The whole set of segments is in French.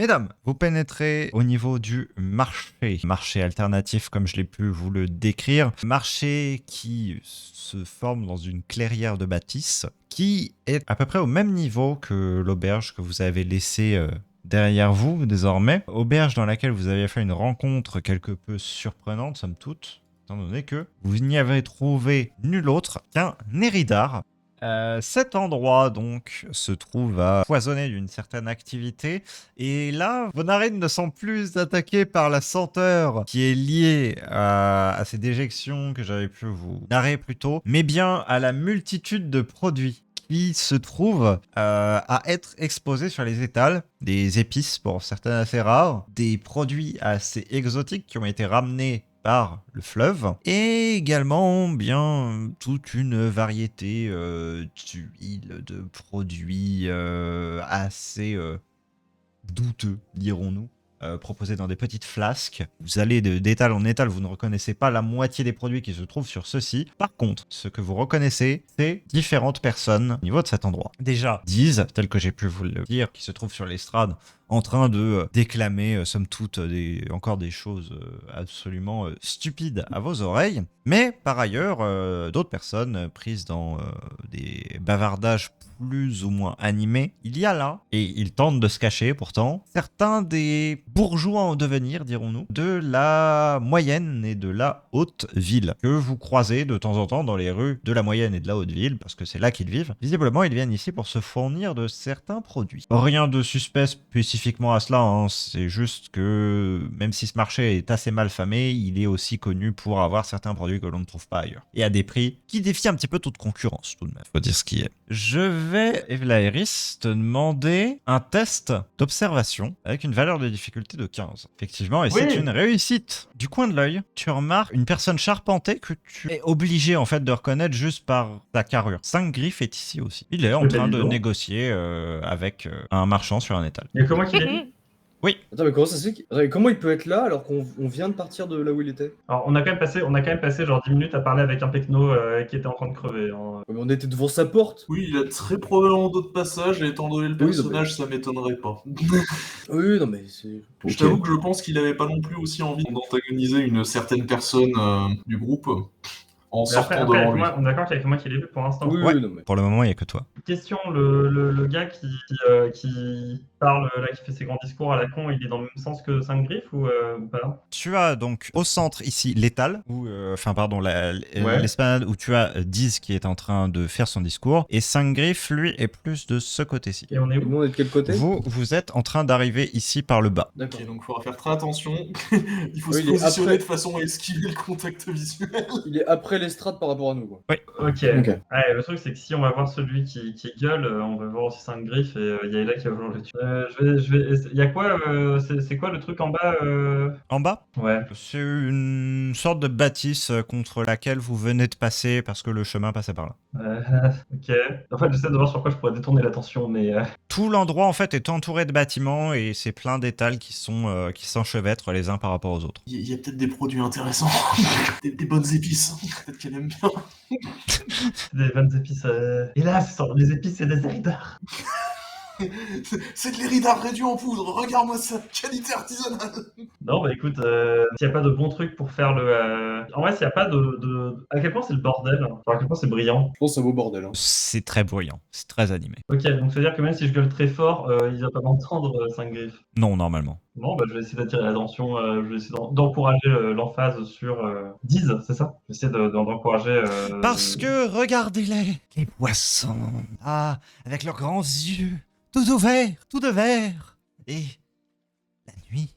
Mesdames, vous pénétrez au niveau du marché alternatif comme je l'ai pu vous le décrire, marché qui se forme dans une clairière de bâtisse qui est à peu près au même niveau que l'auberge que vous avez laissée derrière vous désormais, auberge dans laquelle vous avez fait une rencontre quelque peu surprenante somme toute, étant donné que vous n'y avez trouvé nul autre qu'un Néridar. Cet endroit donc se trouve à foisonner d'une certaine activité et là vos narines ne sont plus attaquées par la senteur qui est liée à ces déjections que j'avais pu vous narrer plus tôt, mais bien à la multitude de produits qui se trouvent à être exposés sur les étals, des épices pour certaines assez rares, des produits assez exotiques qui ont été ramenés par le fleuve, et également bien toute une variété d'huiles, de produits assez douteux, dirons-nous, proposés dans des petites flasques. Vous allez d'étal en étal, vous ne reconnaissez pas la moitié des produits qui se trouvent sur ceux-ci. Par contre, ce que vous reconnaissez, c'est différentes personnes au niveau de cet endroit. Déjà, Diz, tel que j'ai pu vous le dire, qui se trouve sur l'estrade, en train de déclamer, somme toute, encore des choses absolument stupides à vos oreilles. Mais par ailleurs, d'autres personnes prises dans des bavardages plus ou moins animés. Il y a là, et ils tentent de se cacher pourtant, certains des bourgeois en devenir, dirons-nous, de la moyenne et de la haute ville, que vous croisez de temps en temps dans les rues de la moyenne et de la haute ville, parce que c'est là qu'ils vivent. Visiblement, ils viennent ici pour se fournir de certains produits. Rien de suspect spécifiquement à cela, hein. C'est juste que même si ce marché est assez mal famé, il est aussi connu pour avoir certains produits que l'on ne trouve pas ailleurs. Et à des prix qui défient un petit peu toute concurrence tout de même, faut dire ce qui est. Je vais, Evlaeris, te demander un test d'observation avec une valeur de difficulté de 15. Effectivement, et c'est Oui. une réussite. Du coin de l'œil, tu remarques une personne charpentée que tu es obligé en fait de reconnaître juste par ta carrure. 5 griffes est ici aussi. Il est en Eh ben, train dis de donc. négocier avec un marchand sur un étal. Il y a que moi qui l'ai vu. Oui, Attends, mais comment ça se fait Attends, mais comment il peut être là alors qu'on vient de partir de là où il était? Alors, on a quand même passé genre 10 minutes à parler avec un pecno qui était en train de crever. Hein. Mais on était devant sa porte. Oui, il a très probablement d'autres passages, et étant donné le Oui, non, personnage, ça m'étonnerait pas. Oui, non, mais c'est. Je Ok. t'avoue que je pense qu'il avait pas non plus aussi envie d'antagoniser une certaine personne du groupe en Mais après, sortant après devant lui. on est d'accord qu'il y a que moi qui l'ai vu pour l'instant. Oui, Ouais. oui, non, mais. pour le moment, il n'y a que toi. Question, le gars qui parle là, qui fait ses grands discours à la con, il est dans le même sens que 5 griffes ou pas? Tu as donc au centre ici l'étal, ou enfin pardon, Ouais. l'esplanade où tu as Diz qui est en train de faire son discours, et Saint-Griff, lui, est plus de ce côté-ci. Et on est Et où? nous, on est de quel côté? Vous êtes en train d'arriver ici par le bas. D'accord. Ok, donc il faudra faire très attention. Il faut Oui, se il est positionner après. de façon à esquiver le contact visuel. Il est après l'estrade par rapport à nous, quoi. Ok. Ok. Ouais, le truc, c'est que si on va voir celui qui gueule, on va voir aussi 5 griffes et Yaela qui va vouloir le tuer. Il y a quoi c'est quoi le truc en bas En bas, Ouais. c'est une sorte de bâtisse contre laquelle vous venez de passer parce que le chemin passait par là. Ok. En fait, j'essaie de voir sur quoi je pourrais détourner l'attention, mais Tout l'endroit en fait est entouré de bâtiments et c'est plein d'étals qui s'enchevêtrent les uns par rapport aux autres. Il y a peut-être des produits intéressants, des bonnes épices. Peut-être qu'elle aime bien. des bonnes épices. Hélas, les épices, c'est des éridars. C'est de l'héridard réduit en poudre, regarde-moi ça, qualité artisanale. Non, bah écoute, s'il n'y a pas de bons trucs pour faire le. En vrai, s'il n'y a pas de. À quel point c'est le bordel, hein. Enfin, à quel point c'est brillant. Je pense que ça vaut bordel. Hein. C'est très bruyant, c'est très animé. Ok, donc ça veut dire que même si je gueule très fort, il va pas m'entendre 5 griffes. Non, normalement. Bon, bah je vais essayer d'attirer l'attention, je vais essayer d'encourager l'emphase sur 10, c'est ça? Je vais essayer d'encourager. Parce que regardez-les, les poissons, ah, avec leurs grands yeux, tout ouverts, tout de verre. Et la nuit,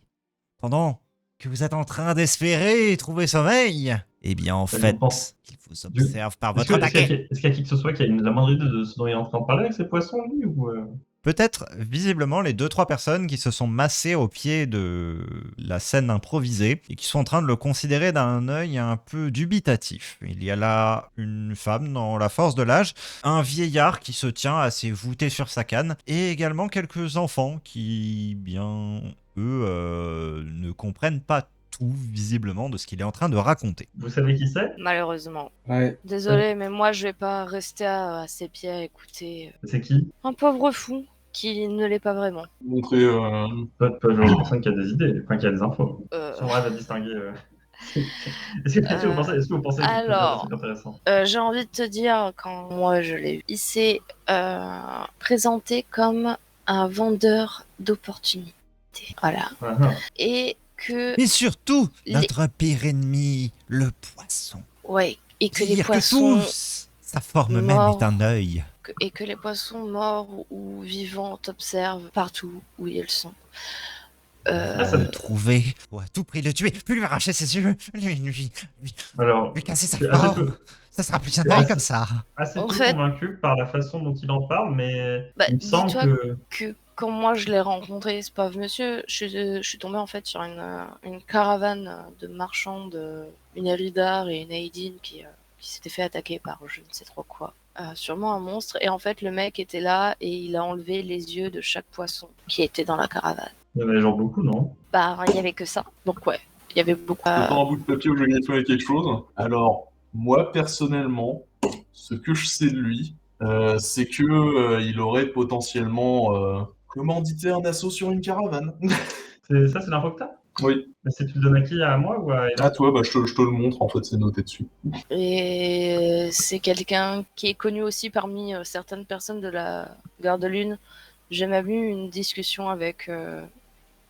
pendant que vous êtes en train d'espérer trouver sommeil, eh bien en Ça fait, dépend. ils vous observent par Est-ce votre qu'il taquet. y a qui que ce soit qui a la moindre idée de ce dont il est en train de parler avec ces poissons, lui ou Peut-être visiblement les 2-3 personnes qui se sont massées au pied de la scène improvisée et qui sont en train de le considérer d'un œil un peu dubitatif. Il y a là une femme dans la force de l'âge, un vieillard qui se tient assez voûté sur sa canne et également quelques enfants qui, bien, eux, ne comprennent pas tout visiblement de ce qu'il est en train de raconter. Vous savez qui c'est? Malheureusement. Ouais. Désolée, mais moi je vais pas rester à ses pieds à écouter. C'est qui? Un pauvre fou. qui ne l'est pas vraiment. Montrer. Pas le genre de personne qui a des idées, enfin qui a des infos. Euh, Si on arrive à distinguer. Est-ce que vous pensez qu'il peut faire des alors, trucs intéressants? j'ai envie de te dire, quand moi je l'ai vu, il s'est présenté comme un vendeur d'opportunités. Voilà. Ah, ah. Et que, Mais surtout, Les- notre pire ennemi, le poisson. ouais, et que les Dire poissons. que tous, sa forme même morts. est un œil. Et que les poissons morts ou vivants t'observent partout où ils sont. ça- Le trouver, ou à tout prix le tuer, puis lui arracher ses yeux, Alors, lui casser sa je suis assez forme. peu- Ça sera plus C'est intéressant assez- comme ça. assez En peu fait- convaincu par la façon dont il en parle, mais Bah, il me semble dis-toi que. que quand moi je l'ai rencontré, ce pauvre monsieur, je suis tombée en fait sur une caravane de marchands, une Eridar et une Aidin qui s'étaient fait attaquer par je ne sais trop quoi. Sûrement un monstre. Et en fait, le mec était là et il a enlevé les yeux de chaque poisson qui était dans la caravane. Il y en avait genre beaucoup, non? Bah, il y avait que ça. Donc ouais, il y avait beaucoup. J'attends un bout de papier où je vais nettoyer quelque chose. Alors, moi, personnellement, ce que je sais de lui, c'est que il aurait potentiellement commandité un assaut sur une caravane. C'est l'info que t'as? Oui. Mais si tu le donnes à qui? À moi ou à Ella? À toi, bah, je te le montre, en fait, c'est noté dessus. Et c'est quelqu'un qui est connu aussi parmi certaines personnes de la Garde de Lune. J'ai même eu une discussion avec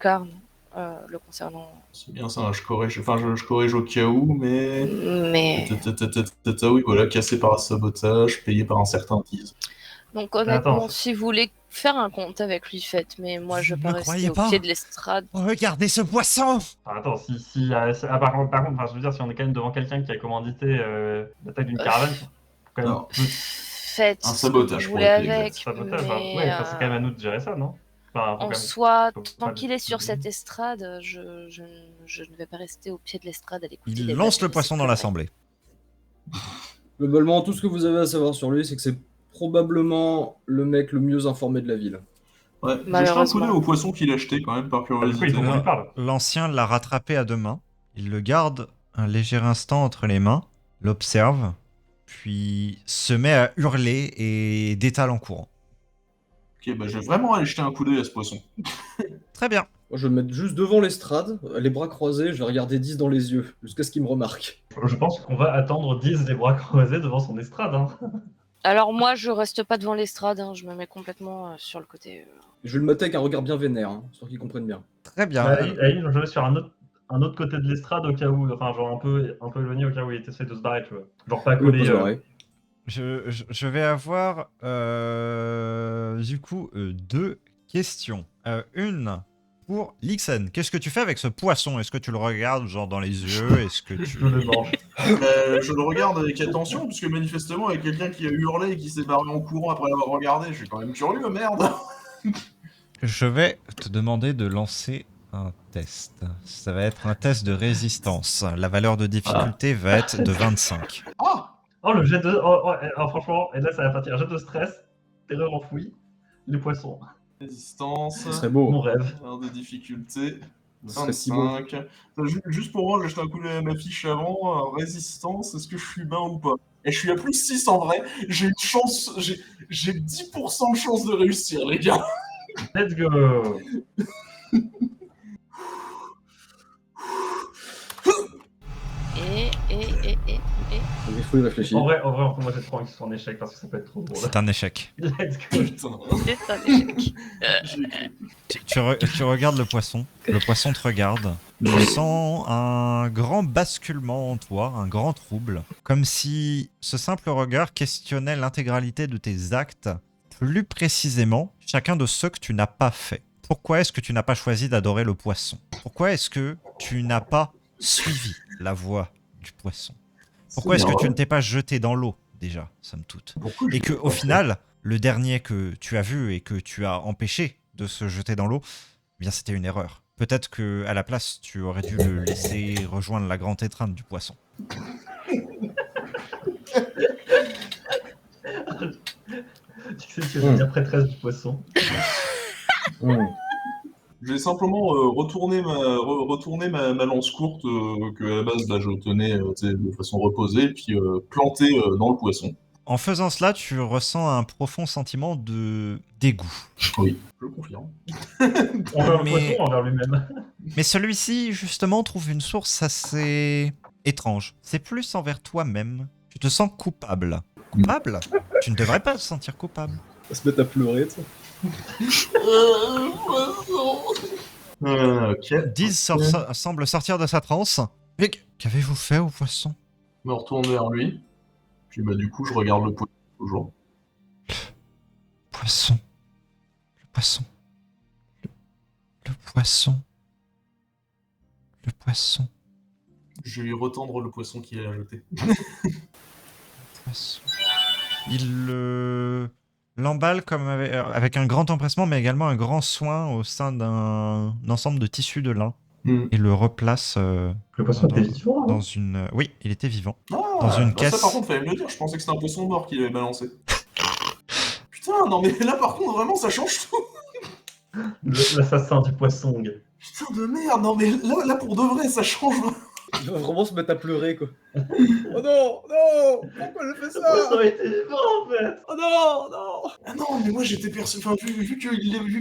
Karn le concernant. C'est bien ça, je corrige au cas où, mais... Mais Oui, voilà, cassé par un sabotage, payé par un certain Diz. donc honnêtement, Attends. si vous voulez faire un compte avec lui, faites. Mais moi, je Vous peux me rester croyez au pas pied de l'estrade. Regardez ce poisson. Enfin, attends, par contre, enfin, je veux dire, si on est quand même devant quelqu'un qui a commandité l'attaque d'une caravane, faut quand même Alors, Faites un ce que sabotage, vous pour voulez être exact. avec. sabotage. Mais Ouais, enfin, c'est quand même à nous de gérer ça, non? Enfin, faut quand en même- soi, faut tant pas qu'il est sur décider. cette estrade, je ne vais pas rester au pied de l'estrade à l'écouter. Il des lance le bêtises, poisson dans c'est l'assemblée. Globalement, tout ce que vous avez à savoir sur lui, c'est que c'est probablement le mec le mieux informé de la ville. Ouais, j'ai jeté un coup Malheureusement. d'œil au poisson qu'il a acheté, quand même, par Du coup, il curiosité. faut qu'on lui parle. L'ancien l'a rattrapé à deux mains. Il le garde un léger instant entre les mains, l'observe, puis se met à hurler et détale en courant. Ok, bah je vais vraiment aller jeter un coup d'œil à ce poisson. Très bien. Moi, je vais me mettre juste devant l'estrade, les bras croisés, je vais regarder 10 dans les yeux, jusqu'à ce qu'il me remarque. Je pense qu'on va attendre 10 les bras croisés devant son estrade. Hein. Alors moi, je reste pas devant l'estrade, hein, je me mets complètement sur le côté. Je vais le mater avec un regard bien vénère, hein, histoire qu'il comprenne bien. Très bien. Aïe, je vais sur un autre côté de l'estrade au cas où, enfin, genre un peu éloigné au cas où il essaie de se barrer, tu vois. Genre pas Oui, collé. pas se barrer. Je vais avoir du coup deux questions. Une pour Lixen. Qu'est-ce que tu fais avec ce poisson? Est-ce que tu le regardes genre dans les yeux? Est-ce que tu... Je le mange. Je le regarde avec attention, puisque manifestement, il y a quelqu'un qui a hurlé et qui s'est barré en courant après l'avoir regardé. Je suis quand même curieux, merde. Je vais te demander de lancer un test. Ça va être un test de résistance. La valeur de difficulté va être de 25. Ah Oh, le jet de. Franchement, et là, ça va partir. Un jet de stress, terreur enfouie, les poissons. Résistance, Ce serait beau. Mon rêve. valeur de difficulté, Ce serait si beau. 25. Juste pour moi, j'ai jeté un coup d'œil à ma fiche avant. Résistance, est-ce que je suis bien ou pas? Et je suis à plus 6 en vrai. J'ai une chance, j'ai 10% de chance de réussir, les gars. Let's go. Il faut y réfléchir. En vrai, moi j'ai trop envie que ce soit un échec parce que ça peut être trop drôle. C'est un échec. Let's go. Putain. C'est un échec. J'ai cru. Tu regardes le poisson te regarde. Tu sens un grand basculement en toi, un grand trouble. Comme si ce simple regard questionnait l'intégralité de tes actes, plus précisément chacun de ceux que tu n'as pas fait. Pourquoi est-ce que tu n'as pas choisi d'adorer le poisson? Pourquoi est-ce que tu n'as pas suivi la voie du poisson? Pourquoi est-ce que tu ne t'es pas jeté dans l'eau, déjà, somme toute? Pourquoi Et que, au final, le dernier que tu as vu et que tu as empêché de se jeter dans l'eau, eh bien c'était une erreur. Peut-être que à la place, tu aurais dû le laisser rejoindre la grande étreinte du poisson. Tu sais, tu veux dire prêtresse du poisson. Je vais simplement retourner ma lance courte que à la base là, je tenais de façon reposée, puis planter dans le poisson. En faisant cela, tu ressens un profond sentiment de dégoût. Oui, je le confirme. Envers le Mais- poisson, envers lui-même. Mais celui-ci, justement, trouve une source assez étrange. C'est plus envers toi-même. Tu te sens coupable. Coupable? Tu ne devrais pas te sentir coupable. On se met à pleurer, tu sais. Ok. Diz semble sortir de sa transe. Mais qu'avez-vous fait au poisson? Je me retourne vers lui. Puis bah du coup, je regarde le poisson toujours. Poisson. Le poisson. Le poisson. Le poisson. Je vais lui retendre le poisson qu'il a jeté. Poisson. Il l'emballe comme avec un grand empressement, mais également un grand soin au sein d'un ensemble de tissus de lin. Et le replace Le poisson était vivant, dans hein. une... Oui, il était vivant. Ah, Dans une bah caisse. Ça par contre, fallait me le dire, je pensais que c'était un poisson mort qu'il avait balancé. Putain, non mais là par contre, vraiment, ça change tout. L'assassin du poisson. Putain de merde, non mais là pour de vrai, ça change. Il va vraiment se mettre à pleurer, quoi. Oh non, non, pourquoi je fais Le poisson ça? était vivant, en fait. Oh non, non. Ah non, mais moi j'étais perçu. Enfin, vu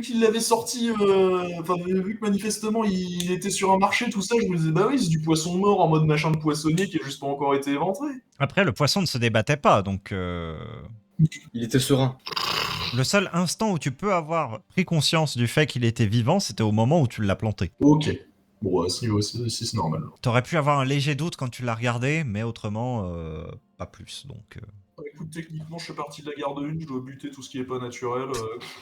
qu'il l'avait sorti, enfin, vu que manifestement il était sur un marché, tout ça, je me disais, bah oui, c'est du poisson mort en mode machin de poissonnier qui a juste pas encore été éventré. Après, le poisson ne se débattait pas, donc... Il était serein. Le seul instant où tu peux avoir pris conscience du fait qu'il était vivant, c'était au moment où tu l'as planté. Ok. Bon, si c'est normal. T'aurais pu avoir un léger doute quand tu l'as regardé, mais autrement, pas plus. Donc, Écoute, techniquement, je suis parti de la garde 1, je dois buter tout ce qui est pas naturel.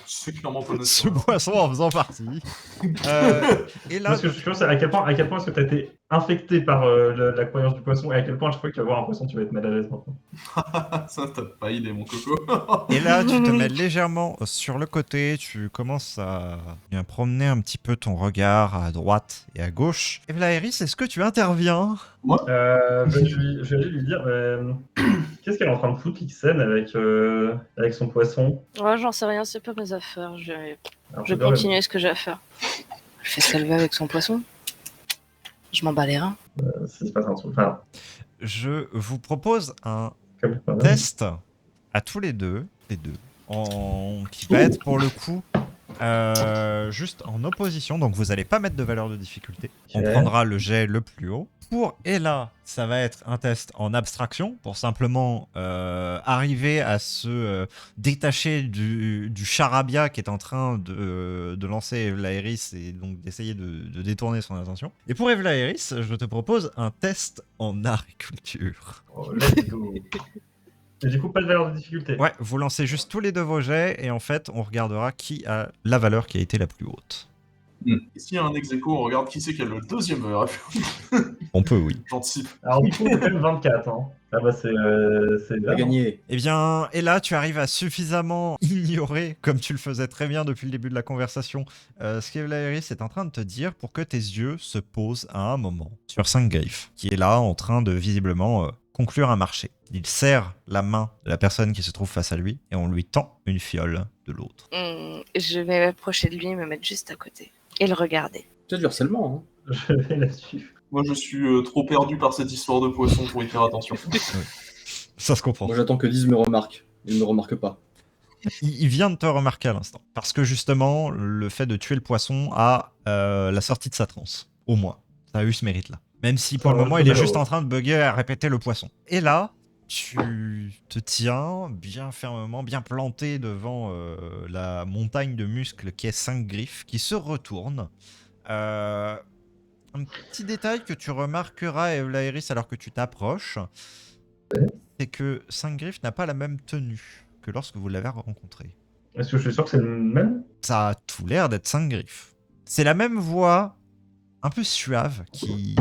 C'est clairement pas ce naturel. poisson en faisant partie. Et là, Moi, ce que je suis curieux, c'est à quel point est-ce que tu as été infecté par la croyance du poisson et à quel point, à chaque fois que tu vas voir un poisson, tu vas être mal à l'aise maintenant. Ça, t'as pas idée, mon coco. et là, tu te mets légèrement sur le côté, tu commences à bien promener un petit peu ton regard à droite et à gauche. Et Vlaeris, est-ce que tu interviens? Je vais aller lui dire qu'est-ce qu'elle est en train de foutre, Ixen, avec son poisson. Ouais, j'en sais rien, c'est pas mes affaires. Je vais Alors, continuer ce que j'ai à faire. Je fais ce qu'elle veut avec son poisson. Je m'en bats les reins. Si c'est pas un truc. Enfin, Je vous propose un comme ça. test à tous les deux, qui va être pour le coup juste en opposition, donc vous n'allez pas mettre de valeur de difficulté. On Ok. prendra le jet le plus haut. Pour Ella, ça va être un test en abstraction pour simplement arriver à se détacher du charabia qui est en train de lancer Evlaeris et donc d'essayer de détourner son attention. Et pour Evlaeris, je te propose un test en art et culture. Oh, let's go. Et du coup, pas de valeur de difficulté. Ouais, vous lancez juste tous les deux vos jets et en fait, on regardera qui a la valeur qui a été la plus haute. Et s'il y a un ex-aequo, on regarde qui c'est qui a le deuxième valeur. On peut, oui. J'anticipe. Alors, du coup, on fait 24. Hein. Ah bah, c'est Il a gagné. Eh bien, et là, tu arrives à suffisamment ignorer, comme tu le faisais très bien depuis le début de la conversation, ce qu'Evlaeris est en train de te dire pour que tes yeux se posent à un moment sur Saint-Greif, qui est là en train de visiblement conclure un marché. Il serre la main de la personne qui se trouve face à lui et on lui tend une fiole de l'autre. Je vais m'approcher de lui et me mettre juste à côté. Et le regarder. C'est du harcèlement, hein. Je vais la suivre. Moi, je suis trop perdu par cette histoire de poisson pour y faire attention. Ça se comprend. Moi, j'attends que Diz me remarque. Il ne me remarque pas. Il vient de te remarquer à l'instant. Parce que justement, le fait de tuer le poisson a la sortie de sa transe. Au moins. Ça a eu ce mérite-là. Même si pour le moment, il est juste en train de bugger à répéter le poisson. Et là, tu te tiens bien fermement, bien planté devant la montagne de muscles qui est Saint-Greif, qui se retourne. Un petit détail que tu remarqueras, Evlaeris, alors que tu t'approches, c'est que Saint-Greif n'a pas la même tenue que lorsque vous l'avez rencontré. Est-ce que je suis sûr que c'est le même? Ça a tout l'air d'être Saint-Greif. C'est la même voix, un peu suave, qui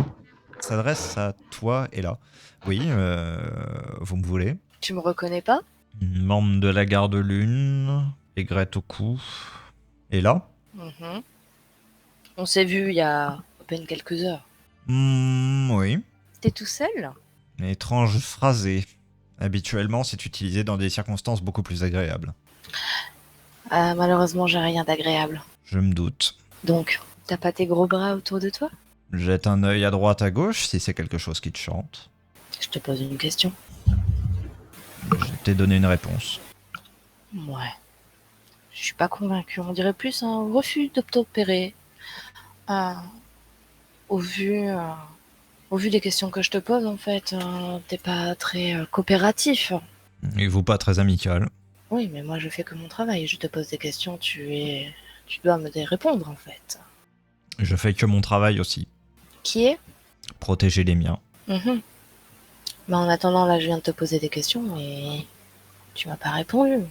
s'adresse à toi et là. Oui, vous me voulez. Tu me reconnais pas? Une membre de la garde lune, aigrette au cou. Et là Mhm. On s'est vu il y a à peine quelques heures. Oui. T'es tout seul? Étrange phrasé. Habituellement, c'est utilisé dans des circonstances beaucoup plus agréables. Malheureusement, j'ai rien d'agréable. Je me doute. Donc, t'as pas tes gros bras autour de toi? Jette un œil à droite à gauche si c'est quelque chose qui te chante. Je te pose une question. Je t'ai donné une réponse. Ouais. Je suis pas convaincue. On dirait plus un refus d'obtempérer. Euh, au vu, euh, au vu des questions que je te pose, en fait, t'es pas très coopératif. Et vous pas très amical. Oui, mais moi je fais que mon travail. Je te pose des questions, tu dois me répondre, en fait. Je fais que mon travail aussi. Qui est? Protéger les miens. Mhm. Mais en attendant, là, je viens de te poser des questions et tu m'as pas répondu.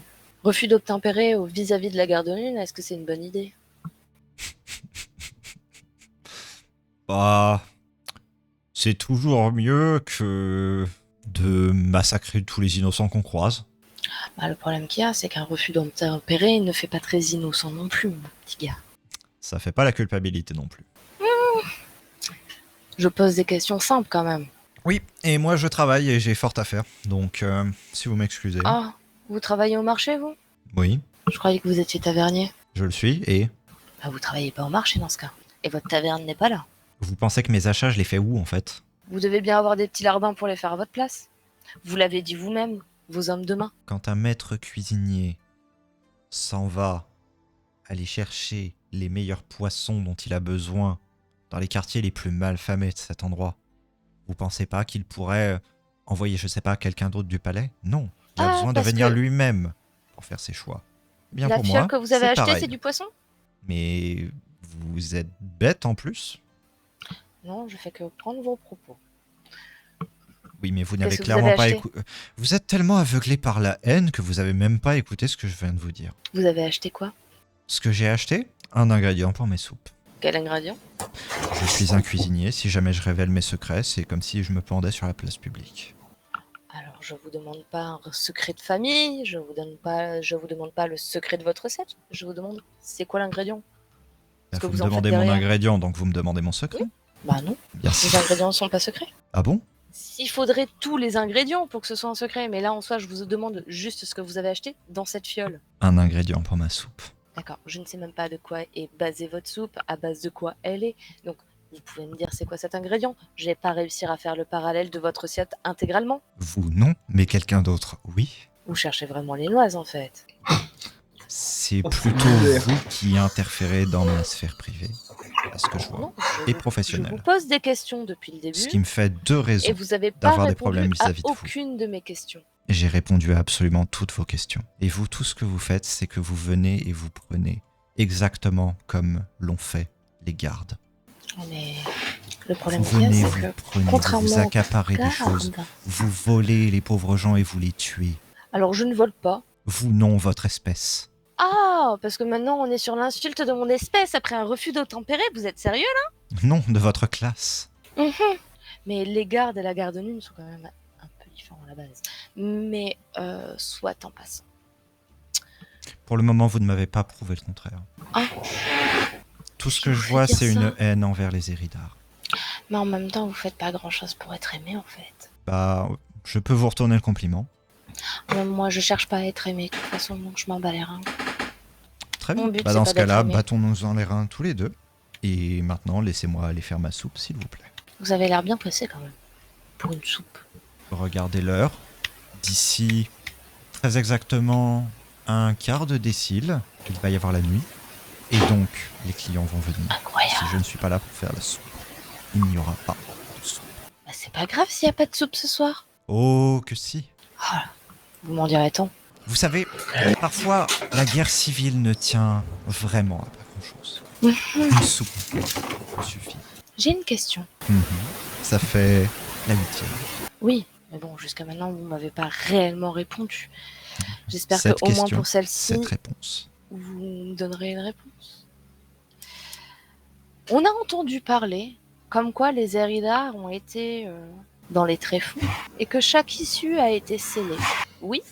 Refus d'obtempérer vis-à-vis de la garde de lune, est-ce que c'est une bonne idée? Bah, c'est toujours mieux que de massacrer tous les innocents qu'on croise. Bah, le problème qu'il y a, c'est qu'un refus d'obtempérer ne fait pas très innocent non plus, mon petit gars. Ça fait pas la culpabilité non plus. Je pose des questions simples quand même. Oui, et moi je travaille et j'ai fort à faire. Donc, si vous m'excusez. Ah, vous travaillez au marché, vous? Oui, Je croyais que vous étiez tavernier. je le suis. Et Bah, vous travaillez pas au marché dans ce cas. Et votre taverne n'est pas là. vous pensez que mes achats, je les fais où en fait? Vous devez bien avoir des petits larbins pour les faire à votre place. Vous l'avez dit vous-même, vos hommes de main. Quand un maître cuisinier s'en va aller chercher les meilleurs poissons dont il a besoin dans les quartiers les plus malfamés de cet endroit, vous pensez pas qu'il pourrait envoyer, je sais pas, quelqu'un d'autre du palais? Non, il a Ah, besoin de parce venir que lui-même pour faire ses choix. Bien la pour fiole moi, que vous avez achetée, pareil. c'est du poisson? Mais vous êtes bête en plus? Non, je fais que prendre vos propos. Oui, mais vous Qu'est-ce n'avez que vous clairement avez pas acheté écouté. Vous êtes tellement aveuglé par la haine que vous avez même pas écouté ce que je viens de vous dire. Vous avez acheté quoi? Ce que j'ai acheté, un ingrédient pour mes soupes. Quel ingrédient? Je suis un cuisinier, si jamais je révèle mes secrets, c'est comme si je me pendais sur la place publique. Alors, je vous demande pas un secret de famille, je vous demande pas le secret de votre recette. Je vous demande, c'est quoi l'ingrédient? Est-ce que Vous me vous en faites demandez mon derrière? ingrédient, donc vous me demandez mon secret? Bah non, Bien les sûr. ingrédients sont pas secrets. Ah bon? Il faudrait tous les ingrédients pour que ce soit un secret, mais là en soi, je vous demande juste ce que vous avez acheté dans cette fiole. Un ingrédient pour ma soupe. D'accord, je ne sais même pas de quoi est basée votre soupe, à base de quoi elle est. Donc, vous pouvez me dire c'est quoi cet ingrédient? Je vais pas réussir à faire le parallèle de votre assiette intégralement. Vous non, mais quelqu'un d'autre, oui. Vous cherchez vraiment les noises en fait. C'est Oh, plutôt super. vous qui interférez dans ma sphère privée, à ce que je vois. Non, Et je professionnel. vous pose des questions depuis le début Ce qui me fait deux et raisons. vous avez pas d'avoir des répondu problèmes à vis-à-vis de vous. aucune de mes questions. J'ai répondu à absolument toutes vos questions. Et vous, tout ce que vous faites, c'est que vous venez et vous prenez exactement comme l'ont fait les gardes. Mais le problème Vous qu'il y a, venez, c'est vous que prenez, vous contrairement vous aux accaparez des choses, gardes, vous volez les pauvres gens et vous les tuez. alors je ne vole pas. Vous non, votre espèce. Ah, parce que maintenant on est sur l'insulte de mon espèce après un refus d'obtempérer, vous êtes sérieux Non, de votre classe. là? Mais les gardes et la garde nune sont quand même un peu différents à la base. Mais soit en passant. Pour le moment, vous ne m'avez pas prouvé le contraire. Ah. Tout ce Je que je voudrais vois, dire c'est ça. une haine envers les Éridars. Mais en même temps, vous faites pas grand chose pour être aimé en fait. Bah, je peux vous retourner le compliment. Même moi, je cherche pas à être aimé. De toute façon, donc je m'en bats les reins. Très Mon bien. but, Bah, c'est dans pas ce cas-là, d'être aimé. battons-nous en les reins tous les deux. Et maintenant, laissez-moi aller faire ma soupe, s'il vous plaît. Vous avez l'air bien pressé quand même. Pour une soupe. Regardez l'heure. D'ici très exactement un quart de décile, il va y avoir la nuit. Et donc, les clients vont venir. Incroyable. Si je ne suis pas là pour faire la soupe, il n'y aura pas de soupe. Bah, c'est pas grave s'il y a pas de soupe ce soir. Oh, que si. Vous m'en direz tant. Vous savez, parfois, la guerre civile ne tient vraiment à pas grand-chose. Une soupe suffit. J'ai une question. Ça fait la 8e. Oui, mais bon, jusqu'à maintenant, vous m'avez pas réellement répondu. J'espère Cette qu'au moins question, pour celle-ci, Cette réponse. vous me donnerez une réponse. On a entendu parler comme quoi les Éridars ont été dans les tréfonds et que chaque issue a été scellée. Oui,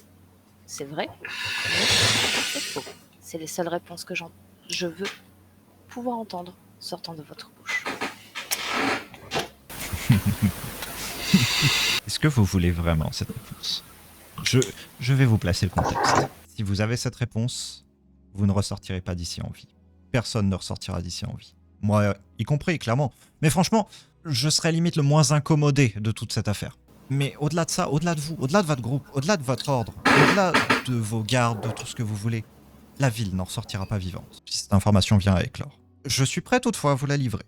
c'est vrai, mais c'est faux. C'est les seules réponses que je veux pouvoir entendre sortant de votre bouche. Est-ce que vous voulez vraiment cette réponse? Je vais vous placer le contexte. Si vous avez cette réponse, vous ne ressortirez pas d'ici en vie. Personne ne ressortira d'ici en vie. Moi y compris, clairement. Mais franchement, je serais limite le moins incommodé de toute cette affaire. Mais au-delà de ça, au-delà de vous, au-delà de votre groupe, au-delà de votre ordre, au-delà de vos gardes, de tout ce que vous voulez, la ville n'en sortira pas vivante si cette information vient à éclore. Je suis prêt toutefois à vous la livrer.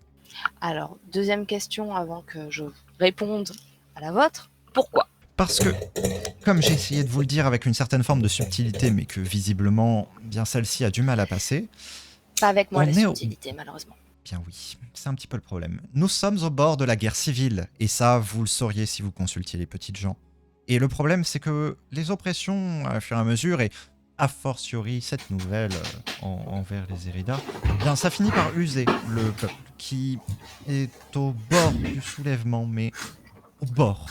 Alors, deuxième question avant que je réponde à la vôtre. Pourquoi? Parce que, comme j'ai essayé de vous le dire avec une certaine forme de subtilité, mais que visiblement, bien celle-ci a du mal à passer, Pas avec moi On la est au- subtilité, malheureusement. bien oui, c'est un petit peu le problème. Nous sommes au bord de la guerre civile, et ça, vous le sauriez si vous consultiez les petites gens. Et le problème, c'est que les oppressions, à fur et à mesure, et a fortiori cette nouvelle envers les Eridas, bien ça finit par user le peuple, qui est au bord du soulèvement, mais au bord,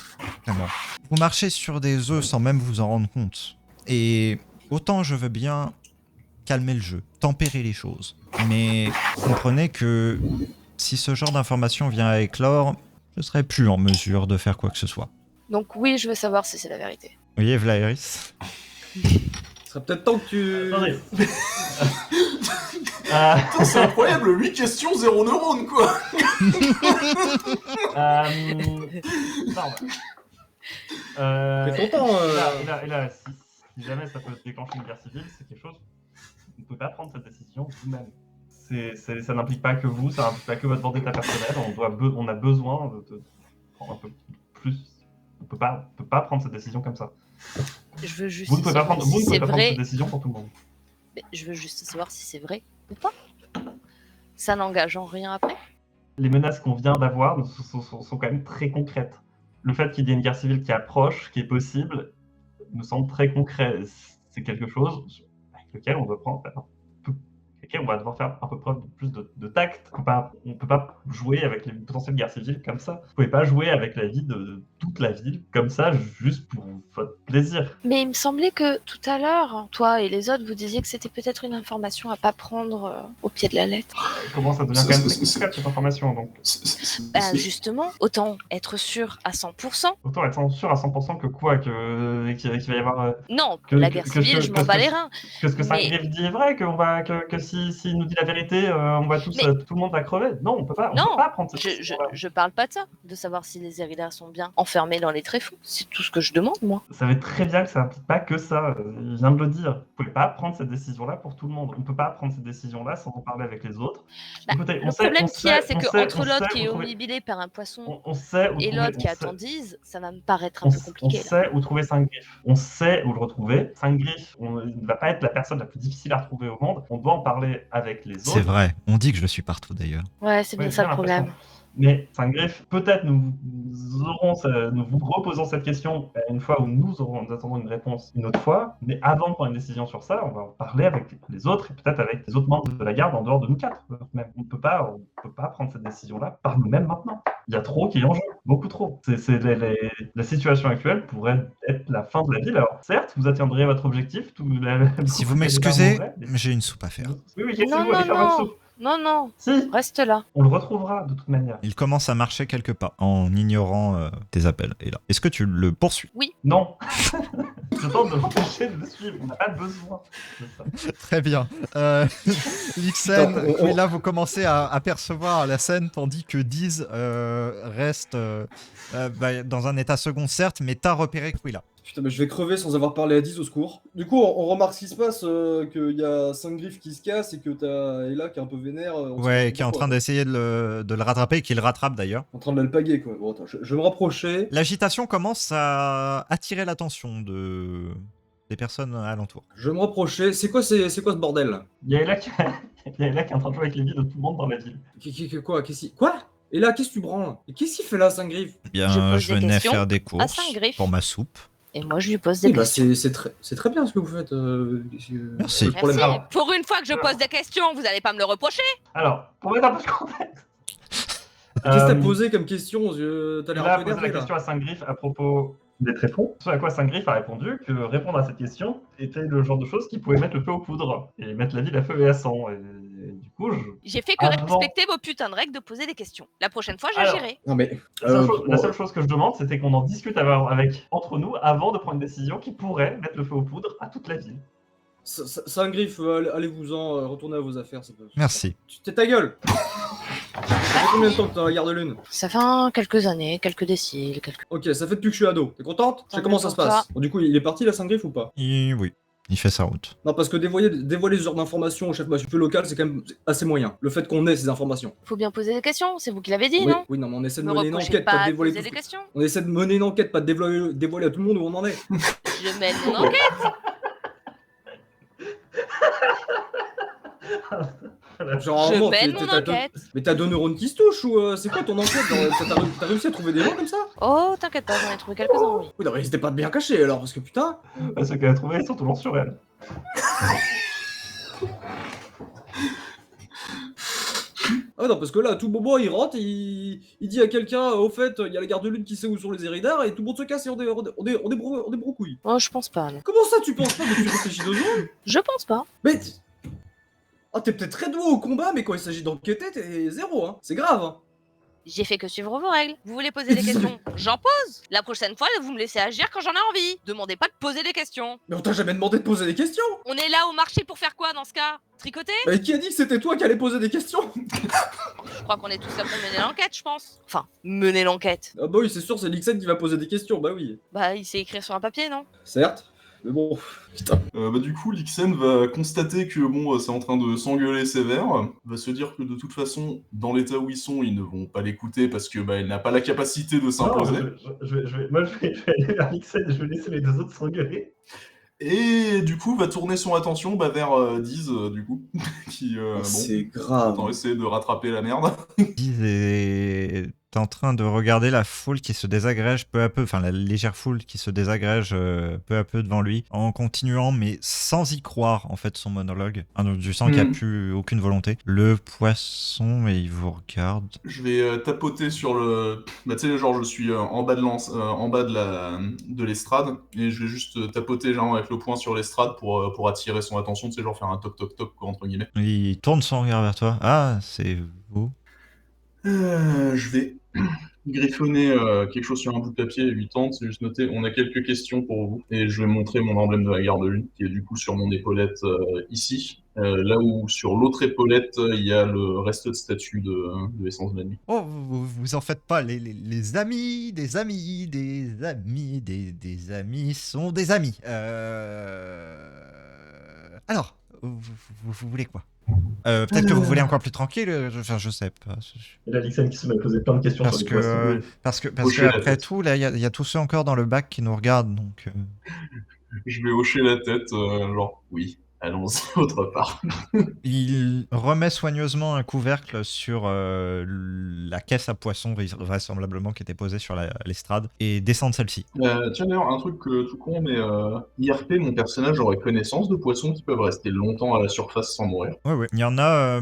vraiment. Vous marchez sur des œufs sans même vous en rendre compte. Et autant je veux bien calmer le jeu, tempérer les choses. Mais comprenez que si ce genre d'information vient à éclore, je serai plus en mesure de faire quoi que ce soit. Donc oui, je veux savoir si c'est la vérité. Vous voyez, Vlaeris? Ce serait peut-être temps que tu... Attendez. Putain, c'est incroyable, 8 questions, 0 neurones, quoi. Pardon. Fais ton temps, Et là, si jamais ça peut déclencher une guerre civile, c'est quelque chose. Vous ne pouvez pas prendre cette décision vous-même. Ça n'implique pas que vous, ça n'implique pas que votre vendetta personnelle. On a besoin de prendre un peu plus. On peut pas prendre cette décision comme ça. Je veux juste Vous ne pouvez pas savoir prendre, si c'est prendre vrai. cette décision pour tout le monde. Mais je veux juste savoir si c'est vrai ou pas. Ça n'engage en rien après. Les menaces qu'on vient d'avoir sont quand même très concrètes. Le fait qu'il y ait une guerre civile qui approche, qui est possible, me semble très concret. C'est quelque chose avec lequel on doit prendre, on va devoir faire un peu preuve de plus de tact. On ne peut pas jouer avec les potentielles guerres civiles comme ça. Vous pouvez pas jouer avec la vie de toute la ville comme ça, juste pour votre plaisir. Mais il me semblait que tout à l'heure, toi et les autres, vous disiez que c'était peut-être une information à pas prendre au pied de la lettre. Comment ça devient quand même très concret cette information, donc Ben justement, autant être sûr à 100%. autant être sûr à 100% que quoi, qu'il va y avoir Non, Que- la que- guerre que- civile, que- je que- m'en bats que- les reins. que ce que Mais- Saint-Griff dit est vrai, que s'il nous dit la vérité, on va tous, Mais- tout le monde va crever. Non, on peut pas Non, prendre cette Je, décision-là. je parle pas de ça, de savoir si les Eridas sont bien enfermés dans les tréfonds. C'est tout ce que je demande, moi. Vous savez très bien que ça n'implique pas que ça. Il vient de le dire. Vous pouvez pas prendre cette décision-là pour tout le monde. On peut pas prendre cette décision-là sans en parler avec les autres. Bah, Écoutez, Le problème qu'il y a, c'est qu'entre l'autre qui est omnibilé par un poisson on sait où et trouver- l'autre qui on a sait- tendise, ça va me paraître on un peu s- compliqué. On là. sait où trouver Saint-Griff. On sait où le retrouver. Saint-Griff, il ne va pas être la personne la plus difficile à retrouver au monde. On doit en parler avec les autres. C'est vrai, on dit que je suis partout d'ailleurs. Ouais, c'est bien Ouais, ça j'ai le problème. l'impression. Mais Saint-Griff, peut-être nous vous reposons cette question une fois où nous attendons une réponse une autre fois, mais avant de prendre une décision sur ça, on va en parler avec les autres et peut-être avec les autres membres de la garde en dehors de nous quatre. Même. On ne peut pas prendre cette décision-là par nous-mêmes maintenant. Il y a trop qui est en jeu, beaucoup trop. La situation actuelle pourrait être la fin de la ville. Alors certes, vous atteindriez votre objectif. Si vous m'excusez, j'ai une soupe à faire. Oui, Non, cassez-vous, allez faire votre soupe. non, Si, reste là. on le retrouvera de toute manière. Il commence à marcher quelques pas en ignorant tes appels. Et là, est-ce que tu le poursuis? Non. Je tente de l'empêcher de le suivre. On n'a pas besoin de ça. Très bien. Lixen, Attends, on- et là vous commencez à apercevoir la scène tandis que Diz reste dans un état second certes, mais t'as repéré Quilla. Putain, mais je vais crever sans avoir parlé à 10 au secours. Du coup, on remarque ce qui se passe, qu'il y a Saint-Griff qui se casse et que t'as Ella qui est un peu vénère. on sait Ouais, pas qui est en pourquoi. train d'essayer de le rattraper et qui le rattrape d'ailleurs. En train de l'alpaguer, quoi. Bon, attends, je vais me rapprocher. L'agitation commence à attirer l'attention des personnes alentour. Je vais me rapprocher. C'est quoi ce bordel là? Il y a Ella qui est en train de jouer avec les vies de tout le monde dans la ville. Quoi Quoi? Et là, qu'est-ce que tu branles? Et qu'est-ce qu'il fait là, Saint-Griff? Eh bien, Je pose je des venais questions faire des courses Saint-Griff. pour ma soupe. Et moi, je lui pose des Oui, bah, questions. c'est très bien ce que vous faites. Merci. pas de problème. Merci. Alors- Pour une fois que je pose des questions, vous allez pas me le reprocher. Alors, pour mettre un peu de contexte. Qu'est-ce que t'as posé comme question? T'as l'air Il a un peu posé la énervé là. question à Saint-Griff à propos des tréfonds. Ce à quoi Saint-Griff a répondu que répondre à cette question était le genre de choses qui pouvait mettre le feu aux poudres et mettre la ville à feu et à sang. Et du coup, J'ai fait que Avant- respecter vos putains de règles de poser des questions. La prochaine fois, Alors, j'agirai. Non mais. la seule chose que je demande, c'était qu'on en discute entre nous avant de prendre une décision qui pourrait mettre le feu aux poudres à toute la ville. Saint-Griff, allez-vous-en, retournez à vos affaires. Merci. T'es ta gueule. Ça fait combien de temps que t'es dans la garde de lune? Ça fait quelques années, quelques décennies, quelques... Ok, ça fait depuis que je suis ado. T'es contente? Je sais Tant comment mieux ça se pour passe. toi. Bon, du coup, il est parti, la Saint-Griff, ou pas? Oui, il fait sa route. Non, parce que dévoiler ce genre d'informations au chef mafieux local, c'est quand même assez moyen. Le fait qu'on ait ces informations. Faut bien poser des questions, c'est vous qui l'avez dit, Oui, non? oui, non, mais on essaie de Me mener une reprochez enquête, pas de pas de dévoiler poser tout des questions. On essaie de mener une enquête, pas de dévoiler à tout le monde où on en est. Je mène mon enquête. Genre, Je vraiment, mène mon enquête. Mais t'as 2 neurones qui se touchent ou c'est quoi ton enquête? Genre, t'as réussi à trouver des gens comme ça? Oh, t'inquiète pas, j'en ai trouvé quelques-uns, oui. Oui, non, mais n'hésitez pas de bien cacher alors, parce que putain. Ce qu'elle a trouvé, surtout lance sur elle. Ah non, parce que là, tout moment, il rentre, il dit à quelqu'un, au fait, il y a la garde de lune qui sait où sont les Éridars, et tout le monde se casse et on est brocouilles. Oh, je pense pas, non. Comment ça, tu penses pas? Mais tu réfléchis 2 secondes? Je pense pas. Mais. Ah, t'es peut-être très doué au combat, mais quand il s'agit d'enquêter, t'es zéro, hein. C'est grave, hein. J'ai fait que suivre vos règles. Vous voulez poser des questions? J'en pose. La prochaine fois, vous me laissez agir quand j'en ai envie. Demandez pas de poser des questions. Mais on t'a jamais demandé de poser des questions! On est là au marché pour faire quoi dans ce cas? Tricoter? Mais qui a dit que c'était toi qui allais poser des questions? Je crois qu'on est tous là pour mener l'enquête, je pense. Enfin, mener l'enquête. Ah bah oui, c'est sûr, c'est Lixen qui va poser des questions, bah oui. Bah, il sait écrire sur un papier, non? Certes, mais bon, putain. Du coup, Lixen va constater que bon, c'est en train de s'engueuler sévère, va se dire que de toute façon, dans l'état où ils sont, ils ne vont pas l'écouter parce que bah, il n'a pas la capacité de s'imposer. Moi, je vais aller vers Nixon et je vais laisser les 2 autres s'engueuler. Et du coup, va tourner son attention vers Diz, du coup, qui C'est bon, grave. attend essayer de rattraper la merde. Diz est en train de regarder la foule qui se désagrège peu à peu, enfin la légère foule qui se désagrège peu à peu devant lui, en continuant, mais sans y croire, en fait, son monologue. Ah, donc, tu sens qu'il n'y a plus aucune volonté. Le poisson, et il vous regarde. Je vais tapoter sur le... Bah tu sais, genre je suis en bas de l'estrade, et je vais juste tapoter genre avec le poing sur l'estrade pour attirer son attention, tu sais, genre faire un toc toc toc, quoi, entre guillemets. Il tourne son regard vers toi. Ah, c'est vous. Je vais griffonner quelque chose sur un bout de papier et lui tendre, c'est juste noté, on a quelques questions pour vous. Et je vais montrer mon emblème de la garde de lune, qui est du coup sur mon épaulette ici. Là où sur l'autre épaulette, il y a le reste de statut de Essence de la nuit. Oh, vous en faites pas, les amis, des amis, des amis, des amis sont des amis. Alors, vous voulez quoi? Peut-être que vous voulez encore plus tranquille, je sais pas. Et là, Nixon qui se met à poser plein de questions Parce sur les poissons. parce que Hocher la après tête. tout, là, il y a tous ceux encore dans le bac qui nous regardent, donc... Je vais hocher la tête, genre, oui, allons-y autre part. Il remet soigneusement un couvercle sur la caisse à poissons, vraisemblablement, qui était posée sur l'estrade, et descend de celle-ci. Tiens d'ailleurs, un truc tout con, mais IRP, mon personnage aurait connaissance de poissons qui peuvent rester longtemps à la surface sans mourir. Oui. Il y en a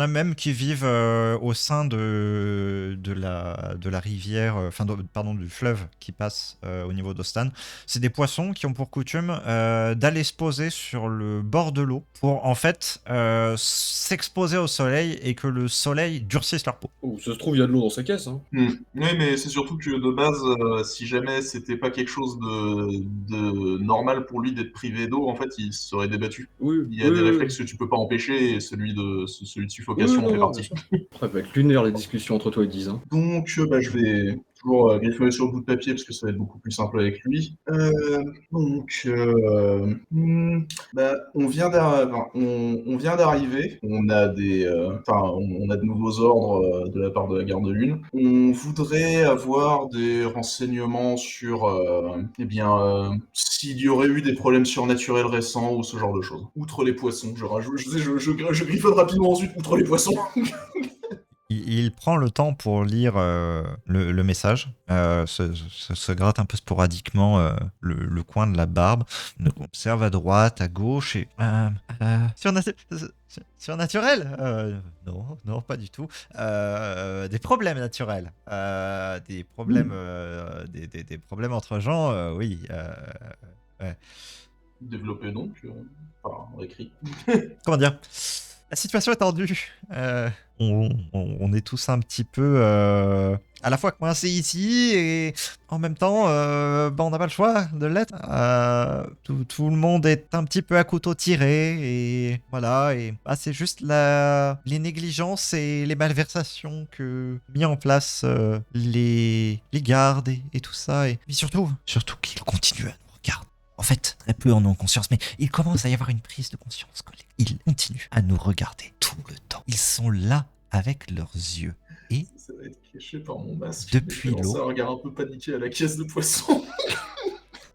même qui vivent au sein de la rivière, pardon, du fleuve qui passe au niveau d'Ostan. C'est des poissons qui ont pour coutume d'aller se poser sur le bord de l'eau pour en fait s'exposer au soleil et que le soleil durcisse leur peau. Oh, ça se trouve, il y a de l'eau dans sa caisse, hein. Oui, mais c'est surtout que de base, si jamais c'était pas quelque chose de normal pour lui d'être privé d'eau, en fait, il se serait débattu. Oui, Il y a des réflexes que tu peux pas empêcher, et celui de suffocation en fait partie. Ça va être lunaire les discussions entre toi et Diz, hein. Donc, bah, je vais toujours griffonner sur le bout de papier parce que ça va être beaucoup plus simple avec lui. Bah, on vient d'arriver. On a on a de nouveaux ordres de la part de la garde de lune. On voudrait avoir des renseignements sur, s'il y aurait eu des problèmes surnaturels récents ou ce genre de choses. Outre les poissons, je griffonne rapidement ensuite, outre les poissons. Il prend le temps pour lire le message, se gratte un peu sporadiquement le coin de la barbe, observe à droite, à gauche et... Surnaturel non, pas du tout. Des problèmes naturels. Des problèmes des problèmes entre gens, oui. Ouais. Développé donc, par écrit. Comment dire? La situation est tendue. On est tous un petit peu à la fois coincés ici et en même temps, on n'a pas le choix de l'être. Tout le monde est un petit peu à couteau tiré et voilà. Et c'est juste les négligences et les malversations que mis en place les gardes et tout ça. Et puis surtout qu'ils continuent à nous regarder. En fait, très peu en ont conscience, mais il commence à y avoir une prise de conscience collective. Ils continuent à nous regarder tout le temps. Ils sont là avec leurs yeux. Et Ça va être caché par mon masque. Depuis Je commence l'eau. à regarder un peu paniqué à la caisse de poisson.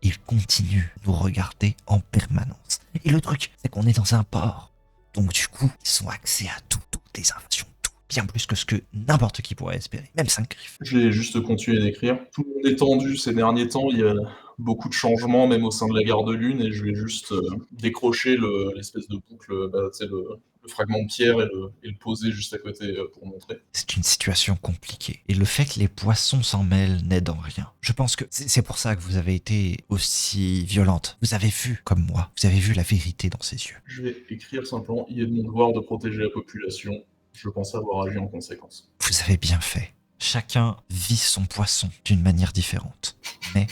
ils continuent de nous regarder en permanence. Et le truc, c'est qu'on est dans un port. Donc du coup, ils ont accès à toutes les informations, tout. Bien plus que ce que n'importe qui pourrait espérer. Même 5 griffes. Je vais juste continuer d'écrire. Tout le monde est tendu ces derniers temps. Il y a beaucoup de changements, même au sein de la Gare de Lune, et je vais juste décrocher l'espèce de boucle, le fragment de pierre et le poser juste à côté pour montrer. C'est une situation compliquée. Et le fait que les poissons s'en mêlent n'aide en rien. Je pense que c'est pour ça que vous avez été aussi violente. Vous avez vu, comme moi, vous avez vu la vérité dans ses yeux. Je vais écrire simplement « Il est de mon devoir de protéger la population. Je pense avoir agi en conséquence. » Vous avez bien fait. Chacun vit son poisson d'une manière différente. Mais,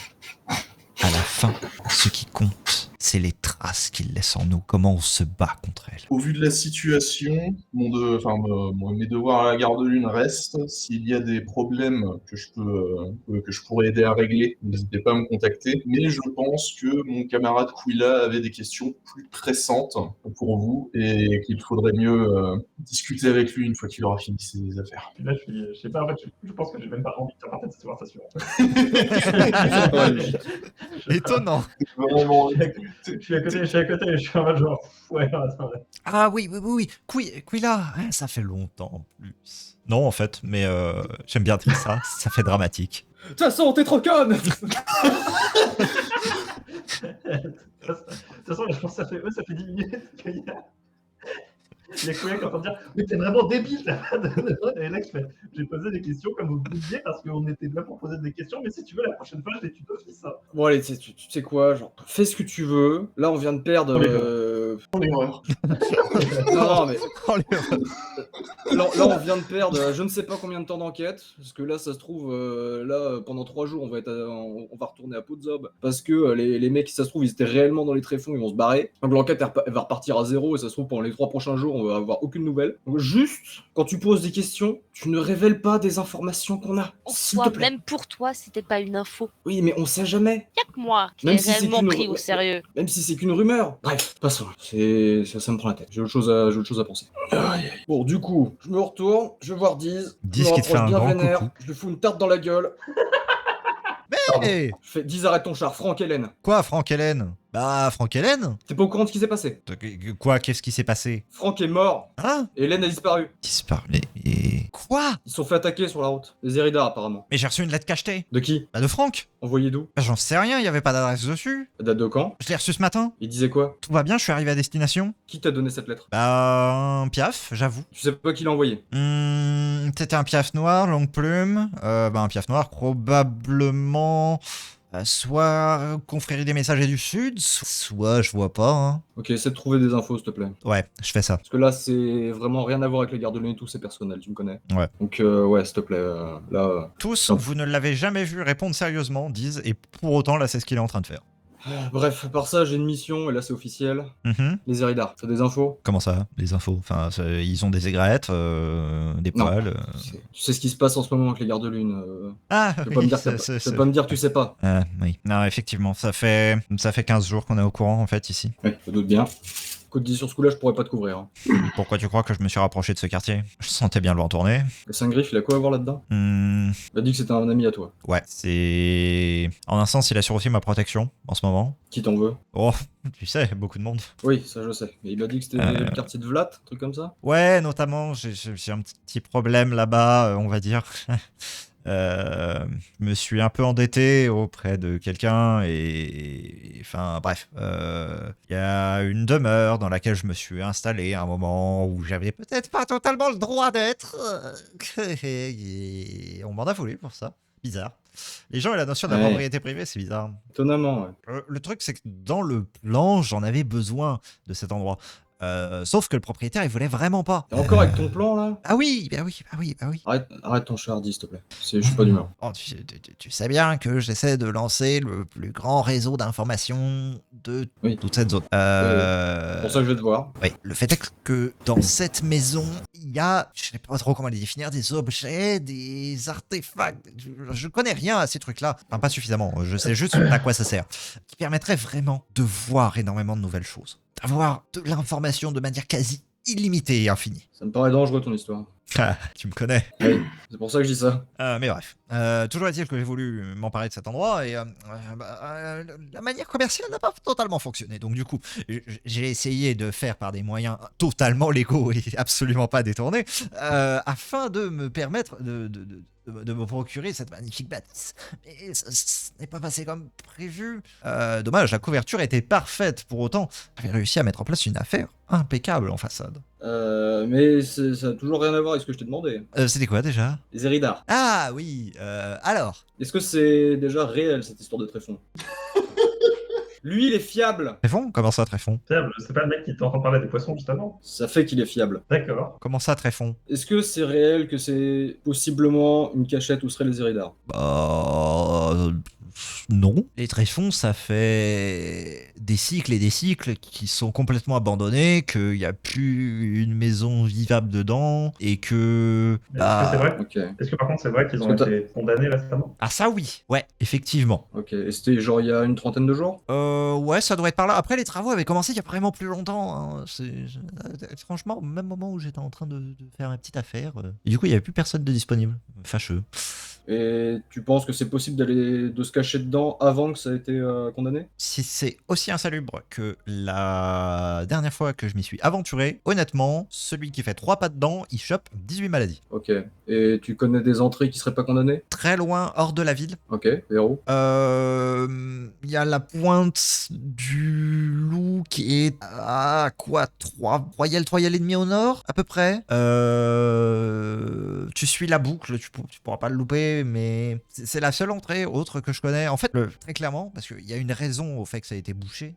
à la fin, ce qui compte, c'est les traces qu'il laisse en nous, comment on se bat contre elles. Au vu de la situation, mes devoirs à la Gare de Lune restent. S'il y a des problèmes que je pourrais aider à régler, n'hésitez pas à me contacter. Mais je pense que mon camarade Quilla avait des questions plus pressantes pour vous et qu'il faudrait mieux discuter avec lui une fois qu'il aura fini ses affaires. Puis là, je sais pas, en fait, je pense que j'ai même pas envie de faire partie de cette conversation. Étonnant. Vraiment, Je suis à côté, je suis en mode genre, ouais, attends. Ah oui. Quilla, hein, ça fait longtemps en plus. Non, en fait, mais j'aime bien dire ça, ça fait dramatique. De toute façon, t'es trop conne. De toute façon, je pense que ça fait 10 minutes qu'il y a les collègues qui entendent dire « Mais t'es vraiment débile là !» Et là, j'ai posé des questions comme vous le disiez parce qu'on était là pour poser des questions, mais si tu veux, la prochaine fois, je les tuto ça. Bon allez, tu sais quoi, genre, fais ce que tu veux. Là, on vient de perdre... on est horreur. Non, mais Oh, les- là, on vient de perdre je ne sais pas combien de temps d'enquête, parce que là, ça se trouve, pendant 3 jours, on va retourner à Podzob, parce que les mecs, ça se trouve, ils étaient réellement dans les tréfonds, ils vont se barrer. Donc l'enquête, elle va repartir à zéro, et ça se trouve, pendant les 3 prochains jours, on va avoir aucune nouvelle. Donc juste, quand tu poses des questions, tu ne révèles pas des informations qu'on a. En S'il soi, te plaît. même pour toi, c'était pas une info. Oui, mais on sait jamais. Y'a que moi qui Même l'ai si c'est réellement qu'une- pris au sérieux. Même si c'est qu'une rumeur. Bref, passons. Ça me prend la tête. J'ai autre chose à penser. Bon, du coup, je me retourne, je vais voir Diz. Je Diz me qui te fait rapproche un bien grand vénère, coucou. je lui fous une tarte dans la gueule. Hey, Je fais Diz, arrête ton char, Franck Hélène. quoi, Franck Hélène? Bah, Franck Hélène? T'es pas au courant de ce qui s'est passé? Quoi, qu'est-ce qui s'est passé? Franck est mort, Hein? et Hélène a disparu. Disparu. Et... Quoi? Ils se sont fait attaquer sur la route. Les Eridar, apparemment. Mais j'ai reçu une lettre cachetée. De qui? Bah, de Franck. Envoyé d'où? Bah, j'en sais rien, il y avait pas d'adresse dessus. La date de quand? Je l'ai reçu ce matin. Il disait quoi? Tout va bien, je suis arrivé à destination. Qui t'a donné cette lettre? Bah, un piaf, j'avoue. Tu sais pas qui l'a envoyé? C'était un piaf noir, longue plume. Un piaf noir, probablement. Soit Confrérie des Messagers du Sud, soit je vois pas. Hein. Ok, essaie de trouver des infos, s'il te plaît. Ouais, je fais ça. Parce que là, c'est vraiment rien à voir avec les gardes de lune et tout, c'est personnel, tu me connais. Ouais. Donc, ouais, s'il te plaît, là... Tous, Non. vous ne l'avez jamais vu répondre sérieusement, disent, et pour autant, là, c'est ce qu'il est en train de faire. Bref, à part ça, j'ai une mission, et là, c'est officiel. Mhm. Les Eridar, t'as des infos? Comment ça, les infos? Enfin, ils ont des aigrettes, des Non. poils. Tu sais ce qui se passe en ce moment avec les gardes de lune. Ah, Tu peux pas me dire que tu peux pas me dire que tu sais pas. Oui. Non, effectivement, ça fait 15 jours qu'on est au courant, en fait, ici. Oui, je doute bien. Côte dit sur ce coup-là, je pourrais pas te couvrir. Hein. Pourquoi tu crois que je me suis rapproché de ce quartier? Je sentais bien le vent tourner. Le Saint-Griff, il a quoi à voir là-dedans? Il a dit que c'était un ami à toi. Ouais, c'est... En un sens, il assure aussi ma protection, en ce moment. Qui t'en veut? Oh, tu sais, beaucoup de monde. Oui, ça je sais. Mais il a dit que c'était le quartier de Vlat, un truc comme ça? Ouais, notamment, j'ai un petit problème là-bas, on va dire. Je me suis un peu endetté auprès de quelqu'un et enfin bref, il y a une demeure dans laquelle je me suis installé à un moment où j'avais peut-être pas totalement le droit d'être. Et on m'en a voulu pour ça. Bizarre. Les gens et la notion de la Ouais. propriété privée, c'est bizarre. Étonnamment, ouais. Le truc, c'est que dans le plan, j'en avais besoin de cet endroit. Sauf que le propriétaire, il voulait vraiment pas. T'es encore avec ton plan là? Ah oui, bah oui. Arrête ton chardi, s'il te plaît. Je suis pas d'humeur. Oh, tu sais bien que j'essaie de lancer le plus grand réseau d'information de Oui. toute cette zone. C'est pour ça que je vais te voir. Oui, le fait est que dans cette maison, il y a, je sais pas trop comment les définir, des objets, des artefacts. Je connais rien à ces trucs-là. Enfin, pas suffisamment. Je sais juste à quoi ça sert. Qui permettrait vraiment de voir énormément de nouvelles choses. D'avoir de l'information de manière quasi illimitée et infinie. Ça me paraît dangereux ton histoire. Ah, tu me connais. Oui, c'est pour ça que je dis ça. Mais bref, toujours est-il que j'ai voulu m'emparer de cet endroit et la manière commerciale n'a pas totalement fonctionné. Donc du coup, j'ai essayé de faire par des moyens totalement légaux et absolument pas détournés, afin de me permettre de me procurer cette magnifique bâtisse. Mais ce n'est pas passé comme prévu. Dommage, la couverture était parfaite. Pour autant, j'avais réussi à mettre en place une affaire impeccable en façade. Mais ça a toujours rien à voir avec ce que je t'ai demandé. C'était quoi déjà? Les Éridars. Ah oui, alors... Est-ce que c'est déjà réel cette histoire de Tréfond? Lui, il est fiable. Tréfond? Comment ça, Tréfond? Fiable, c'est pas le mec qui était en train de parler des poissons juste avant? Ça fait qu'il est fiable. D'accord. Comment ça, Tréfond? Est-ce que c'est réel que c'est possiblement une cachette où seraient les Éridars? Bah... Non. Les tréfonds, ça fait des cycles et des cycles qui sont complètement abandonnés, qu'il n'y a plus une maison vivable dedans, et que... Est-ce que c'est vrai? Ok. Est-ce que par contre c'est vrai qu'ils ont Est-ce que été condamnés récemment? Ah ça oui, ouais, effectivement. Ok. Et c'était genre il y a une trentaine de jours? Ouais, ça doit être par là. Après, les travaux avaient commencé il y a vraiment plus longtemps. Hein. Franchement, au même moment où j'étais en train de faire ma petite affaire, et du coup, il n'y avait plus personne de disponible. Fâcheux. Et tu penses que c'est possible de se cacher dedans avant que ça ait été condamné? Si c'est aussi insalubre que la dernière fois que je m'y suis aventuré, honnêtement, celui qui fait 3 pas dedans, il chope 18 maladies. Ok. Et tu connais des entrées qui seraient pas condamnées? Très loin, hors de la ville. Ok. Héros. Il y a la pointe du loup qui est à quoi? 3 royales et demi au nord, à peu près. Tu suis la boucle, tu pourras pas le louper, mais c'est la seule entrée autre que je connais. En fait, très clairement, parce qu'il y a une raison au fait que ça a été bouché.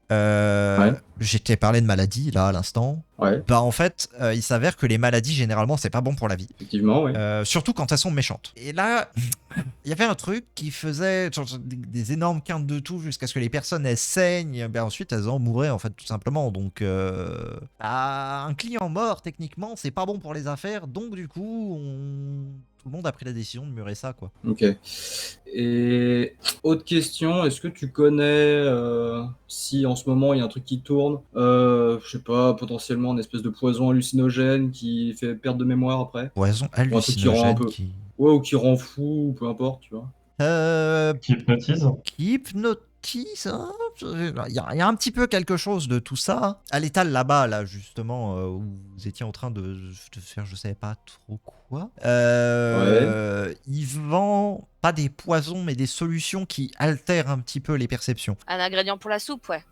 J'ai parlé de maladie, là, à l'instant. Ouais. Bah, en fait, il s'avère que les maladies, généralement, c'est pas bon pour la vie. Effectivement, oui. Surtout quand elles sont méchantes. Et là, il y avait un truc qui faisait genre, des énormes quintes de tout jusqu'à ce que les personnes elles saignent. Ben ensuite, elles en mourraient, en fait, tout simplement. Donc, un client mort, techniquement, c'est pas bon pour les affaires. Donc, du coup, tout le monde a pris la décision de murer ça, quoi. Ok. Et autre question, est-ce que tu connais si en ce moment il y a un truc qui tourne, je sais pas, potentiellement une espèce de poison hallucinogène qui fait perdre de mémoire après? Poison Ou un truc qui rend un hallucinogène peu... qui... Ouais, ou qui rend fou, ou peu importe, tu vois. Qui hypnotise? Qui hypnotise, hein. Il y a un petit peu quelque chose de tout ça. À l'étal là-bas, là, justement, où vous étiez en train de faire je savais pas trop quoi. Il vend pas des poisons, mais des solutions qui altèrent un petit peu les perceptions. Un ingrédient pour la soupe, ouais.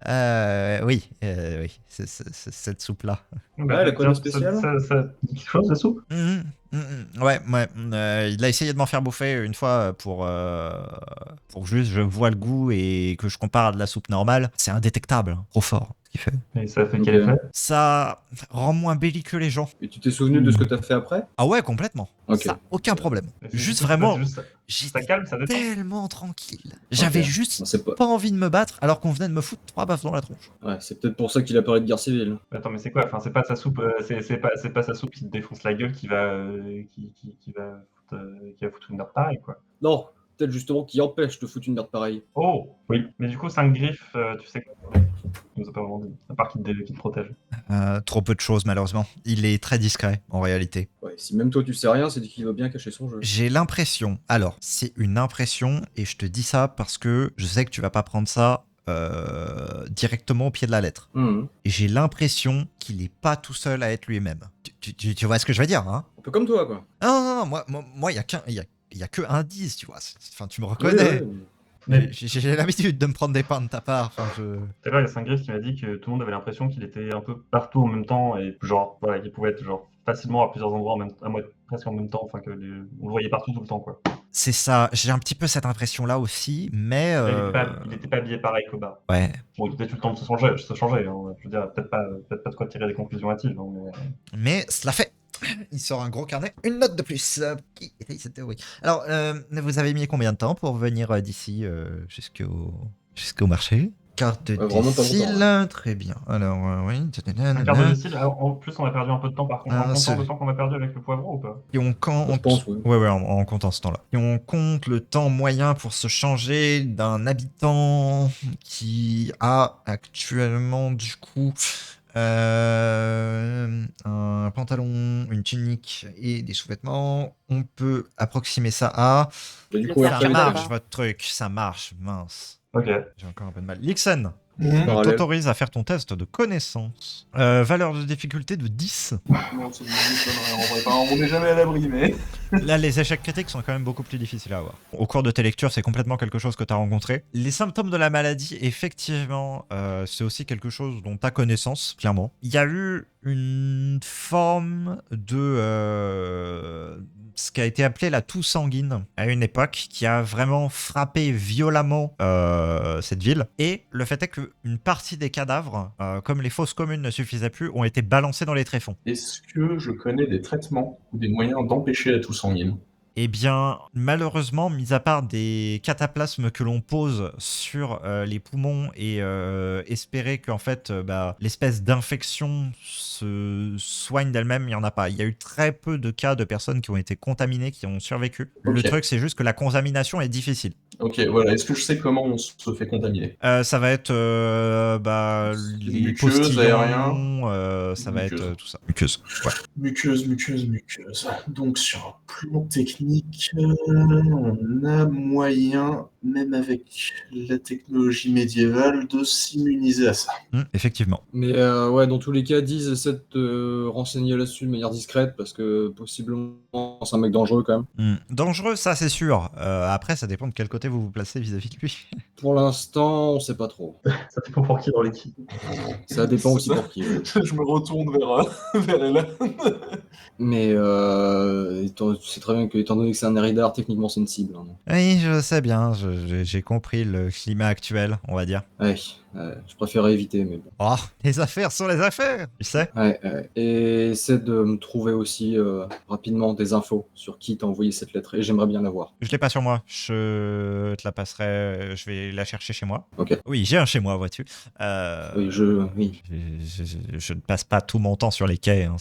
Oui, c'est cette soupe-là. Ouais, la quoi de spécial? Ça quelque chose de soupe? Ouais. Il a essayé de m'en faire bouffer une fois pour que juste je vois le goût et que je compare à de la soupe normale. C'est indétectable, hein, trop fort ce qu'il fait. Et ça fait quel effet? Ça rend moins belliqueux les gens. Et tu t'es souvenu de ce que t'as fait après? Ah ouais, complètement. Ok. Ça, aucun problème. C'est Juste vraiment, ça j'étais calme, ça détend. tellement tranquille. J'avais Ok. juste Non, c'est pas... pas envie de me battre alors qu'on venait de me foutre 3 baffes dans la tronche. Ouais, c'est peut-être pour ça qu'il a parlé de guerre civile. Attends, mais c'est quoi? Enfin, c'est pas sa soupe, c'est pas sa soupe qui te défonce la gueule qui va foutre une merde pareille, quoi. Non, peut-être justement qui empêche de foutre une merde pareille. Oh, oui. Mais du coup, 5 griffes, tu sais quoi? Il nous a pas vraiment dit. À part qu'il te protège. Trop peu de choses malheureusement. Il est très discret en réalité. Ouais, si même toi tu sais rien, c'est qu'il va bien cacher son jeu. J'ai l'impression, alors c'est une impression et je te dis ça parce que je sais que tu vas pas prendre ça directement au pied de la lettre. Et j'ai l'impression qu'il est pas tout seul à être lui-même. Tu vois ce que je veux dire, hein? Un peu comme toi, quoi. Non, moi, il y a que un 10, tu vois. Enfin, tu me reconnais. Ouais. Mais J'ai l'habitude de me prendre des pains de ta part. Enfin, tout à l'heure, il y a 5 griffes qui m'a dit que tout le monde avait l'impression qu'il était un peu partout en même temps et genre, voilà, qu'il pouvait être genre facilement à plusieurs endroits, presque en même temps, enfin on le voyait partout tout le temps, quoi. C'est ça, j'ai un petit peu cette impression-là aussi, mais... Il était pas habillé pareil qu'Oba. Ouais, Bon, il a peut-être eu le temps de se changer. Hein. Je veux dire, peut-être pas de quoi tirer des conclusions hâtives. Hein, mais cela fait. Il sort un gros carnet. Une note de plus. Qui étaye cette théorie. Alors, vous avez mis combien de temps pour venir d'ici jusqu'au marché? Carte vraiment pas Cécile, très bien. Alors, oui. Un quart de style. En plus, on a perdu un peu de temps par contre. Ah, En comptant c'est- le temps qu'on a perdu avec le poivron ou pas? Et on compte. Je pense, oui. Ouais, en comptant ce temps-là. Et on compte le temps moyen pour se changer d'un habitant qui a actuellement, du coup, un pantalon, une tunique et des sous-vêtements. On peut approximer ça à. Et du Le coup, faire Ça après, là-bas. marche, votre truc, ça marche, mince. Ok. J'ai encore un peu de mal. Lixen, Mhm. on Parallèle. t'autorise à faire ton test de connaissance. Valeur de difficulté de 10. Non, ça me m'étonnerait, en vrai. Enfin, on n'est jamais à l'abri, mais. Là, les échecs critiques sont quand même beaucoup plus difficiles à avoir. Au cours de tes lectures, c'est complètement quelque chose que tu as rencontré. Les symptômes de la maladie, effectivement, c'est aussi quelque chose dont tu as connaissance, clairement. Il y a eu une forme de ce qui a été appelé la toux sanguine à une époque, qui a vraiment frappé violemment cette ville. Et le fait est qu'une partie des cadavres, comme les fosses communes ne suffisaient plus, ont été balancés dans les tréfonds. Est-ce que je connais des traitements ou des moyens d'empêcher la toux sanguine? Eh bien, malheureusement, mis à part des cataplasmes que l'on pose sur les poumons et espérer qu'en fait, l'espèce d'infection se soigne d'elle-même, il n'y en a pas. Il y a eu très peu de cas de personnes qui ont été contaminées, qui ont survécu. Le Ok. truc, c'est juste que la contamination est difficile. Ok, voilà. Est-ce que je sais comment on se fait contaminer? Ça va être les Muqueuse, postillons, aérien. ça va être Muqueuse. tout ça. Muqueuse, ouais. Muqueuse. Donc sur un plan technique, on a moyen, même avec la technologie médiévale, de s'immuniser à ça. Effectivement. Mais ouais, dans tous les cas, 10 essaie de te renseigner là-dessus de manière discrète parce que possiblement c'est un mec dangereux quand même. Dangereux, ça c'est sûr. Après, ça dépend de quel côté vous vous placez vis-à-vis de lui. Pour l'instant, on sait pas trop. Ça dépend pour qui dans l'équipe. Ça dépend aussi pour qui. Ouais. Je me retourne vers Ella. Mais tu sais très bien que, étant donné que c'est un Eridar, techniquement c'est une cible. Hein. Oui, je sais bien, j'ai compris le climat actuel, on va dire. Ouais, je préférais éviter, mais bon. Oh, les affaires sont les affaires, tu sais. Ouais. Et essaie de me trouver aussi rapidement des infos sur qui t'a envoyé cette lettre. Et j'aimerais bien la voir. Je l'ai pas sur moi, je te la passerai, je vais la chercher chez moi. Ok. Oui, j'ai un chez moi, vois-tu. Oui, oui. Je ne passe pas tout mon temps sur les quais, hein,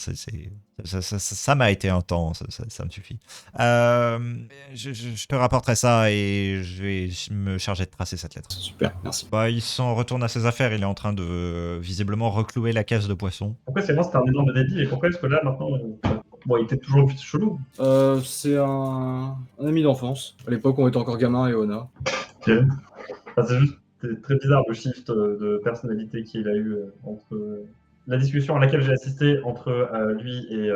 ça m'a été un temps, ça me suffit. Je te rapporterai ça et je vais me charger de tracer cette lettre. Super, merci. Il s'en retourne à ses affaires, il est en train de visiblement reclouer la caisse de poissons. Pourquoi c'est moi, c'était un énorme débit et pourquoi est-ce que là maintenant. Bon, il était toujours chelou. C'est un ami d'enfance. À l'époque, on était encore gamin et Ona. Ok. Enfin, c'est juste très bizarre le shift de personnalité qu'il a eu entre la discussion à laquelle j'ai assisté entre lui et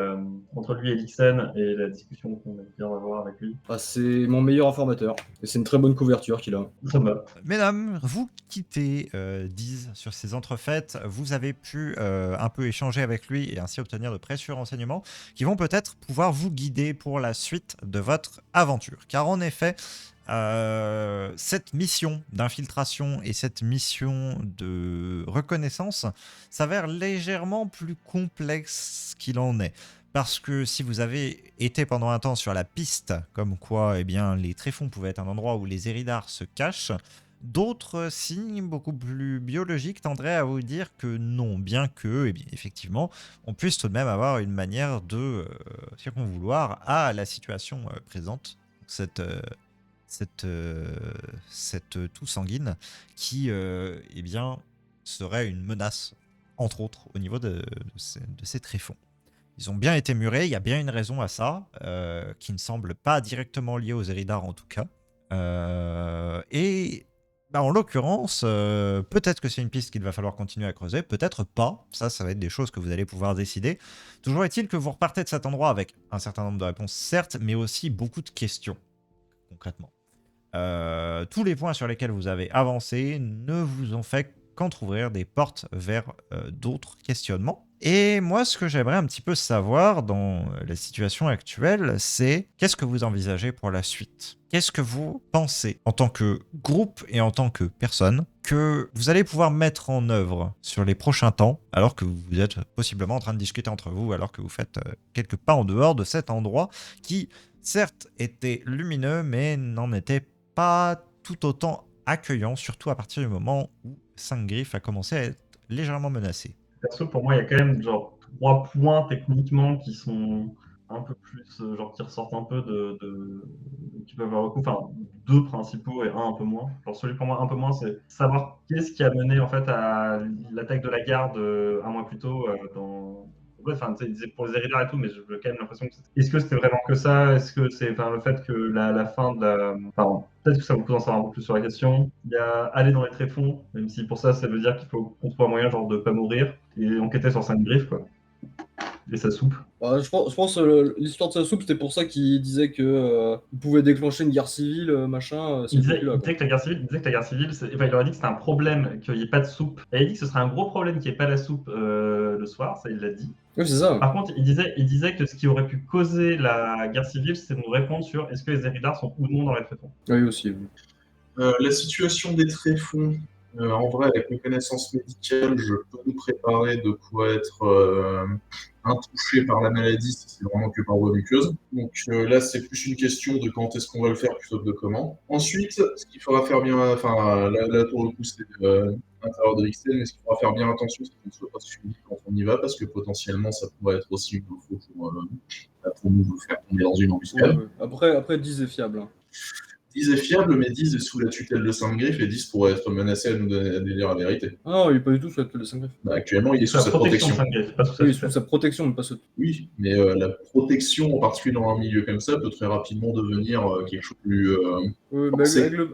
Lixen et la discussion qu'on vient d'avoir avec lui. C'est mon meilleur informateur. Et c'est une très bonne couverture qu'il a. Ça me va. Mesdames, vous quittez Diz sur ces entrefaites. Vous avez pu un peu échanger avec lui et ainsi obtenir de précieux renseignements qui vont peut-être pouvoir vous guider pour la suite de votre aventure. Car en effet, cette mission d'infiltration et cette mission de reconnaissance s'avère légèrement plus complexe qu'il en est. Parce que si vous avez été pendant un temps sur la piste, comme quoi eh bien, les tréfonds pouvaient être un endroit où les Eridar se cachent, d'autres signes beaucoup plus biologiques tendraient à vous dire que non, bien que, eh bien, effectivement, on puisse tout de même avoir une manière de circonvouloir à la situation présente, cette toux sanguine qui eh bien, serait une menace, entre autres, au niveau de ces tréfonds. Ils ont bien été murés, il y a bien une raison à ça, qui ne semble pas directement liée aux Eridar en tout cas. Et en l'occurrence, peut-être que c'est une piste qu'il va falloir continuer à creuser, peut-être pas. Ça va être des choses que vous allez pouvoir décider. Toujours est-il que vous repartez de cet endroit avec un certain nombre de réponses, certes, mais aussi beaucoup de questions, concrètement. Tous les points sur lesquels vous avez avancé ne vous ont fait qu'entrouvrir des portes vers d'autres questionnements. Et moi, ce que j'aimerais un petit peu savoir dans la situation actuelle, c'est qu'est-ce que vous envisagez pour la suite? Qu'est-ce que vous pensez en tant que groupe et en tant que personne que vous allez pouvoir mettre en œuvre sur les prochains temps, alors que vous êtes possiblement en train de discuter entre vous, alors que vous faites quelques pas en dehors de cet endroit qui, certes, était lumineux, mais n'en était pas tout autant accueillant, surtout à partir du moment où Saint-Griff a commencé à être légèrement menacé. Perso, pour moi, il y a quand même genre 3 points techniquement qui sont un peu plus, genre qui ressortent un peu qui peuvent avoir recours. Enfin, 2 principaux et un peu moins. Genre celui pour moi un peu moins, c'est savoir qu'est-ce qui a mené en fait à l'attaque de la garde un mois plus tôt dans. Ouais, enfin, tu sais, pour les Eridar et tout, mais j'ai quand même l'impression que est-ce que c'était vraiment que ça? Est-ce que c'est enfin, le fait que la fin de la. Enfin, peut-être que ça vous pose en savoir un peu plus sur la question. Il y a aller dans les tréfonds, même si pour ça, ça veut dire qu'il faut qu'on trouve un moyen genre de pas mourir et enquêter sur Saint-Griff, quoi. Et sa soupe. Je pense l'histoire de sa soupe, c'était pour ça qu'il disait que il pouvait déclencher une guerre civile, machin. Il disait que la guerre civile, enfin, il aurait dit que c'était un problème qu'il n'y ait pas de soupe. Et il dit que ce serait un gros problème qu'il n'y ait pas la soupe le soir, ça il l'a dit. Oui, c'est ça. Par contre, il disait que ce qui aurait pu causer la guerre civile, c'est de nous répondre sur est-ce que les Eridar sont ou non dans les tréfonds. Oui, aussi. La situation des tréfonds, en vrai, avec mes connaissances médicales, je peux nous préparer de quoi être intouché par la maladie si c'est vraiment que par voie muqueuse. Donc là, c'est plus une question de quand est-ce qu'on va le faire plutôt que de comment. Ensuite, ce qu'il faudra faire bien, enfin là pour le coup, c'est l'intérieur de l'XL, mais ce qu'il faudra faire bien attention, c'est qu'on ne soit pas suivi quand on y va, parce que potentiellement, ça pourrait être aussi une info pour nous faire tomber dans une embuscade. Ouais. Après 10 est fiable. 10 est fiable, mais 10 est sous la tutelle de Saint-Griff et 10 pourrait être menacé à nous dire la vérité. Ah non, il n'est pas du tout sous la tutelle de Saint-Griff. Bah, actuellement, il est sous sa protection. Pas sous sa Oui, sous sa protection, mais pas sous. Oui, mais la protection, en particulier dans un milieu comme ça, peut très rapidement devenir quelque chose de plus. Oui, mais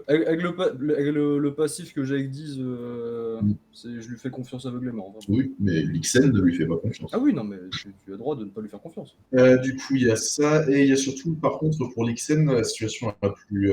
avec le passif que j'ai avec Diz, je lui fais confiance aveuglément. Vraiment. Oui, mais Lixen ne lui fait pas confiance. Ah oui, non, mais tu as le droit de ne pas lui faire confiance. Du coup, il y a ça, et il y a surtout, par contre, pour Lixen, la situation la plus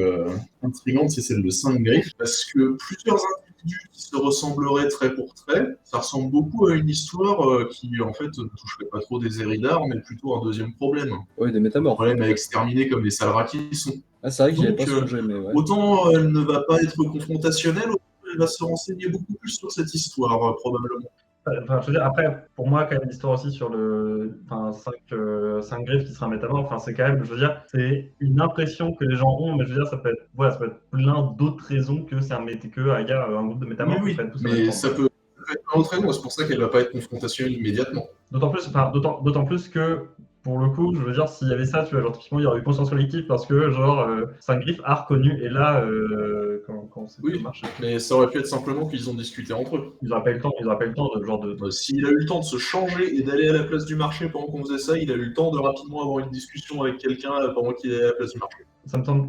intrigante, c'est celle de Saint-Griff, parce que plusieurs individus qui se ressembleraient trait pour trait, ça ressemble beaucoup à une histoire qui, en fait, ne toucherait pas trop des Eridar, mais plutôt un deuxième problème. Oui, des métamorphes. Un problème à exterminer comme les Salraki sont. Ah, c'est vrai que j'y avais pas Donc, songé, mais ouais. Autant elle ne va pas être confrontationnelle, autant elle va se renseigner beaucoup plus sur cette histoire, probablement. Enfin, je veux dire, après, pour moi, quand même, l'histoire aussi sur le 5 griffes qui sera un métamorphe, enfin, c'est quand même, je veux dire, c'est une impression que les gens ont, mais je veux dire, ça peut être plein d'autres raisons que c'est un groupe de métamorphes. Oui, mais ça peut être un autre raison, c'est pour ça qu'elle ne va pas être confrontationnelle immédiatement. D'autant plus que, pour le coup, je veux dire, s'il y avait ça, tu vois, genre, typiquement, il y aurait eu conscience collective parce que, genre, Saint-Griff a reconnu, et là, quand c'est marché. Mais ça aurait pu être simplement qu'ils ont discuté entre eux. Ils n'auraient pas eu le temps de genre de. S'il a eu le temps de se changer et d'aller à la place du marché pendant qu'on faisait ça, il a eu le temps de rapidement avoir une discussion avec quelqu'un pendant qu'il est à la place du marché.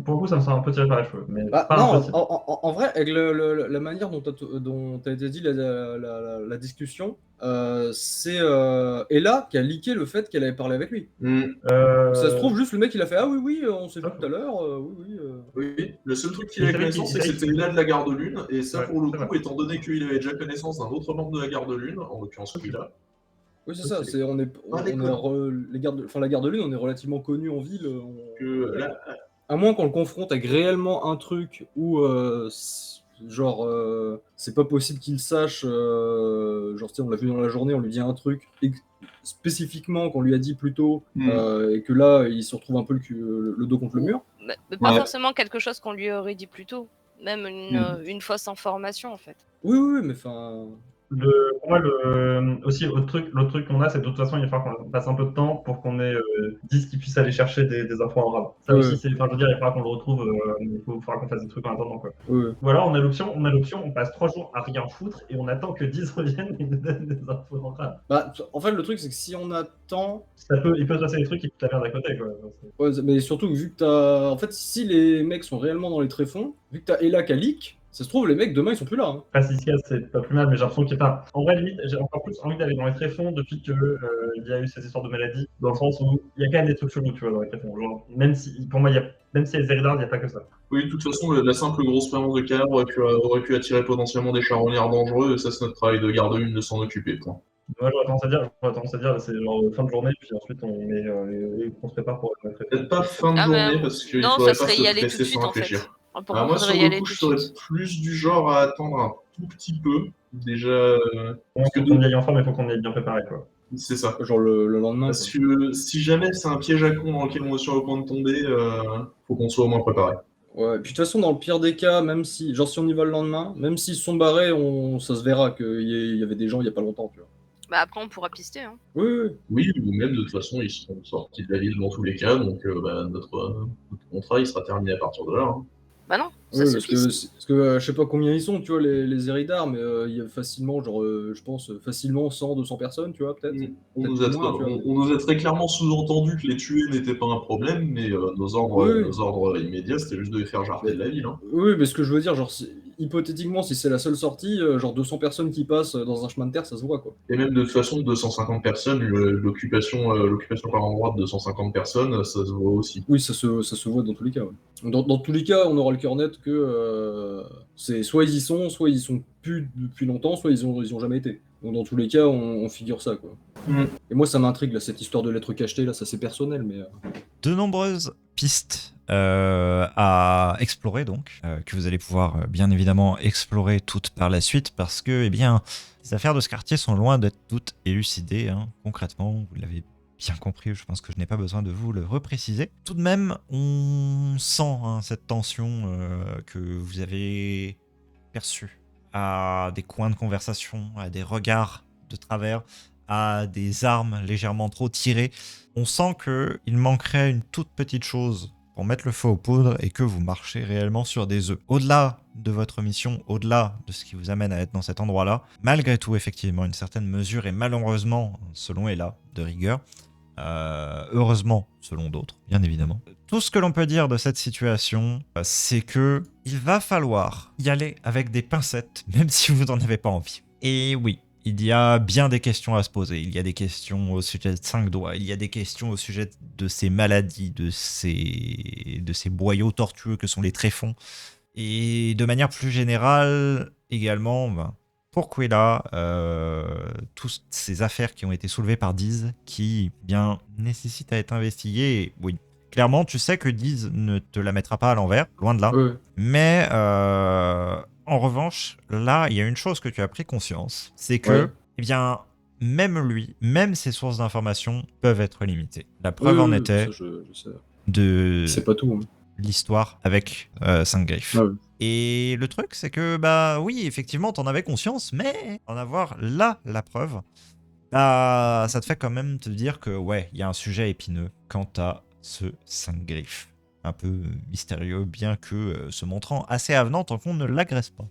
Pour le coup, ça me semble un peu tiré par les cheveux. Mais en vrai, avec la manière dont a été dit la discussion, c'est Ella qui a leaké le fait qu'elle avait parlé avec lui. Ça se trouve, juste le mec il a fait ah oui, on s'est vu tout à l'heure, Oui, le seul truc qu'il avait connaissance, c'est que c'était Ella de la Garde de Lune, et ça, pour le coup, étant donné qu'il avait déjà connaissance d'un autre membre de la Garde de Lune, en l'occurrence celui-là. Oui, c'est ça, la Garde de Lune, on est relativement connu en ville. À moins qu'on le confronte avec réellement un truc où, c'est pas possible qu'il sache, genre, on l'a vu dans la journée, on lui dit un truc spécifiquement qu'on lui a dit plus tôt, et que là, il se retrouve un peu le dos contre le mur. Mais pas forcément quelque chose qu'on lui aurait dit plus tôt, même une fausse information, en fait. Oui, mais enfin... Pour moi, aussi, l'autre truc qu'on a, c'est de toute façon, il va falloir qu'on passe un peu de temps pour qu'on ait 10 qui puissent aller chercher des infos en rab. Ça aussi, je veux dire, il faudra qu'on le retrouve, il faudra qu'on fasse des trucs en attendant, quoi. Ou alors, on a l'option, on passe 3 jours à rien foutre et on attend que 10 reviennent et nous donnent des infos en rab. Bah, en fait, le truc, c'est que si on attend... il peut se passer des trucs qui foutent la merde à côté, quoi. Ouais, mais surtout, vu que t'as... En fait, si les mecs sont réellement dans les tréfonds, vu que t'as Ella qui a leak, Ça se trouve, les mecs, demain, ils sont plus là. Hein. Pas si c'est pas plus mal, mais j'ai l'impression qu'il y a. Enfin, en vrai, limite, j'ai encore plus envie d'aller dans les tréfonds depuis que il y a eu ces histoires de maladies, dans le sens où il y a quand même des trucs chelous, tu vois, dans les tréfonds. Genre, même si, pour moi, même si les Eridar, il n'y a pas que ça. Oui, de toute façon, la simple grosse présence de cadavres aurait pu attirer potentiellement des charognards dangereux, et ça, c'est notre travail de garde-une de s'en occuper. Point. Moi, j'aurais tendance à dire, c'est genre fin de journée, puis ensuite on se prépare pour le Peut-être pas fin de Ah, journée, mais parce qu'il non, faudrait ça pas serait se y aller tout presser de suite sans en fait. réfléchir. Pour Moi, moi, sur faudrait y le aller coup, tout je de serais suite. plus du genre à attendre un tout petit peu. Déjà, Parce que qu'on y aille en forme, il faut qu'on y aille bien préparé, quoi. c'est ça. Genre le lendemain. Parce Quoi. que si jamais c'est un piège à con dans lequel on est sur le point de tomber, faut qu'on soit au moins préparé. Ouais, puis de toute façon, dans le pire des cas, même si, genre si on y va le lendemain, même s'ils sont barrés, ça se verra qu'il y avait des gens il y a pas longtemps, tu vois. Bah après, on pourra pister. Hein. Oui, oui, oui. Oui, ou même de toute façon, ils seront sortis de la ville dans tous les cas, donc notre contrat il sera terminé à partir de là. Hein. Bah non, ça Oui, se parce piste. que je sais pas combien ils sont, tu vois, les Eridar, mais il y a facilement, genre, je pense, facilement 100, 200 personnes, tu vois, peut-être. On Peut-être nous a, moins, tu vois. on nous a très clairement sous-entendu que les tuer n'était pas un problème, mais nos Oui. ordres immédiats, c'était juste de les faire jarter de la ville. Hein. Oui, mais ce que je veux dire, genre, hypothétiquement, si c'est la seule sortie, genre 200 personnes qui passent dans un chemin de terre, ça se voit, quoi. Et même de toute façon, 250 personnes, l'occupation par endroit de 250 personnes, ça se voit aussi. Oui, ça se voit dans tous les cas, ouais. Dans tous les cas, on aura le cœur net que c'est soit ils y sont plus depuis longtemps, soit ils ont jamais été. Donc dans tous les cas, on figure ça, quoi. Mm. Et moi, ça m'intrigue, là, cette histoire de lettres cachetées, là, ça c'est personnel, mais... De nombreuses pistes à explorer donc, que vous allez pouvoir bien évidemment explorer toutes par la suite parce que, eh bien, les affaires de ce quartier sont loin d'être toutes élucidées, hein. Concrètement, vous l'avez bien compris, je pense que je n'ai pas besoin de vous le repréciser. Tout de même, on sent cette tension que vous avez perçue à des coins de conversation, à des regards de travers, à des armes légèrement trop tirées. On sent qu'il manquerait une toute petite chose pour mettre le feu aux poudres et que vous marchez réellement sur des œufs. Au-delà de votre mission, au-delà de ce qui vous amène à être dans cet endroit-là, malgré tout, effectivement, une certaine mesure et malheureusement, selon Ella, de rigueur, heureusement, selon d'autres, bien évidemment. Tout ce que l'on peut dire de cette situation, c'est que il va falloir y aller avec des pincettes, même si vous n'en avez pas envie. Et oui, il y a bien des questions à se poser. Il y a des questions au sujet de 5 doigts. Il y a des questions au sujet de ces maladies, de ces boyaux tortueux que sont les tréfonds. Et de manière plus générale, également, pour Quella, toutes ces affaires qui ont été soulevées par Diz, qui bien nécessitent à être investiguées. Et, oui, clairement, tu sais que Diz ne te la mettra pas à l'envers, loin de là. Ouais. Mais en revanche, là, il y a une chose que tu as pris conscience, c'est que, Ouais. eh bien, même lui, même ses sources d'informations peuvent être limitées. La preuve en était Ça, je sais. de C'est pas tout. Hein. l'histoire avec Saint-Greif. Ah ouais. Et le truc, c'est que, bah oui, effectivement, t'en avais conscience, mais en avoir là la preuve, bah ça te fait quand même te dire que, ouais, il y a un sujet épineux quant à ce Saint-Greif. Un peu mystérieux, bien que se montrant assez avenant tant qu'on ne l'agresse pas.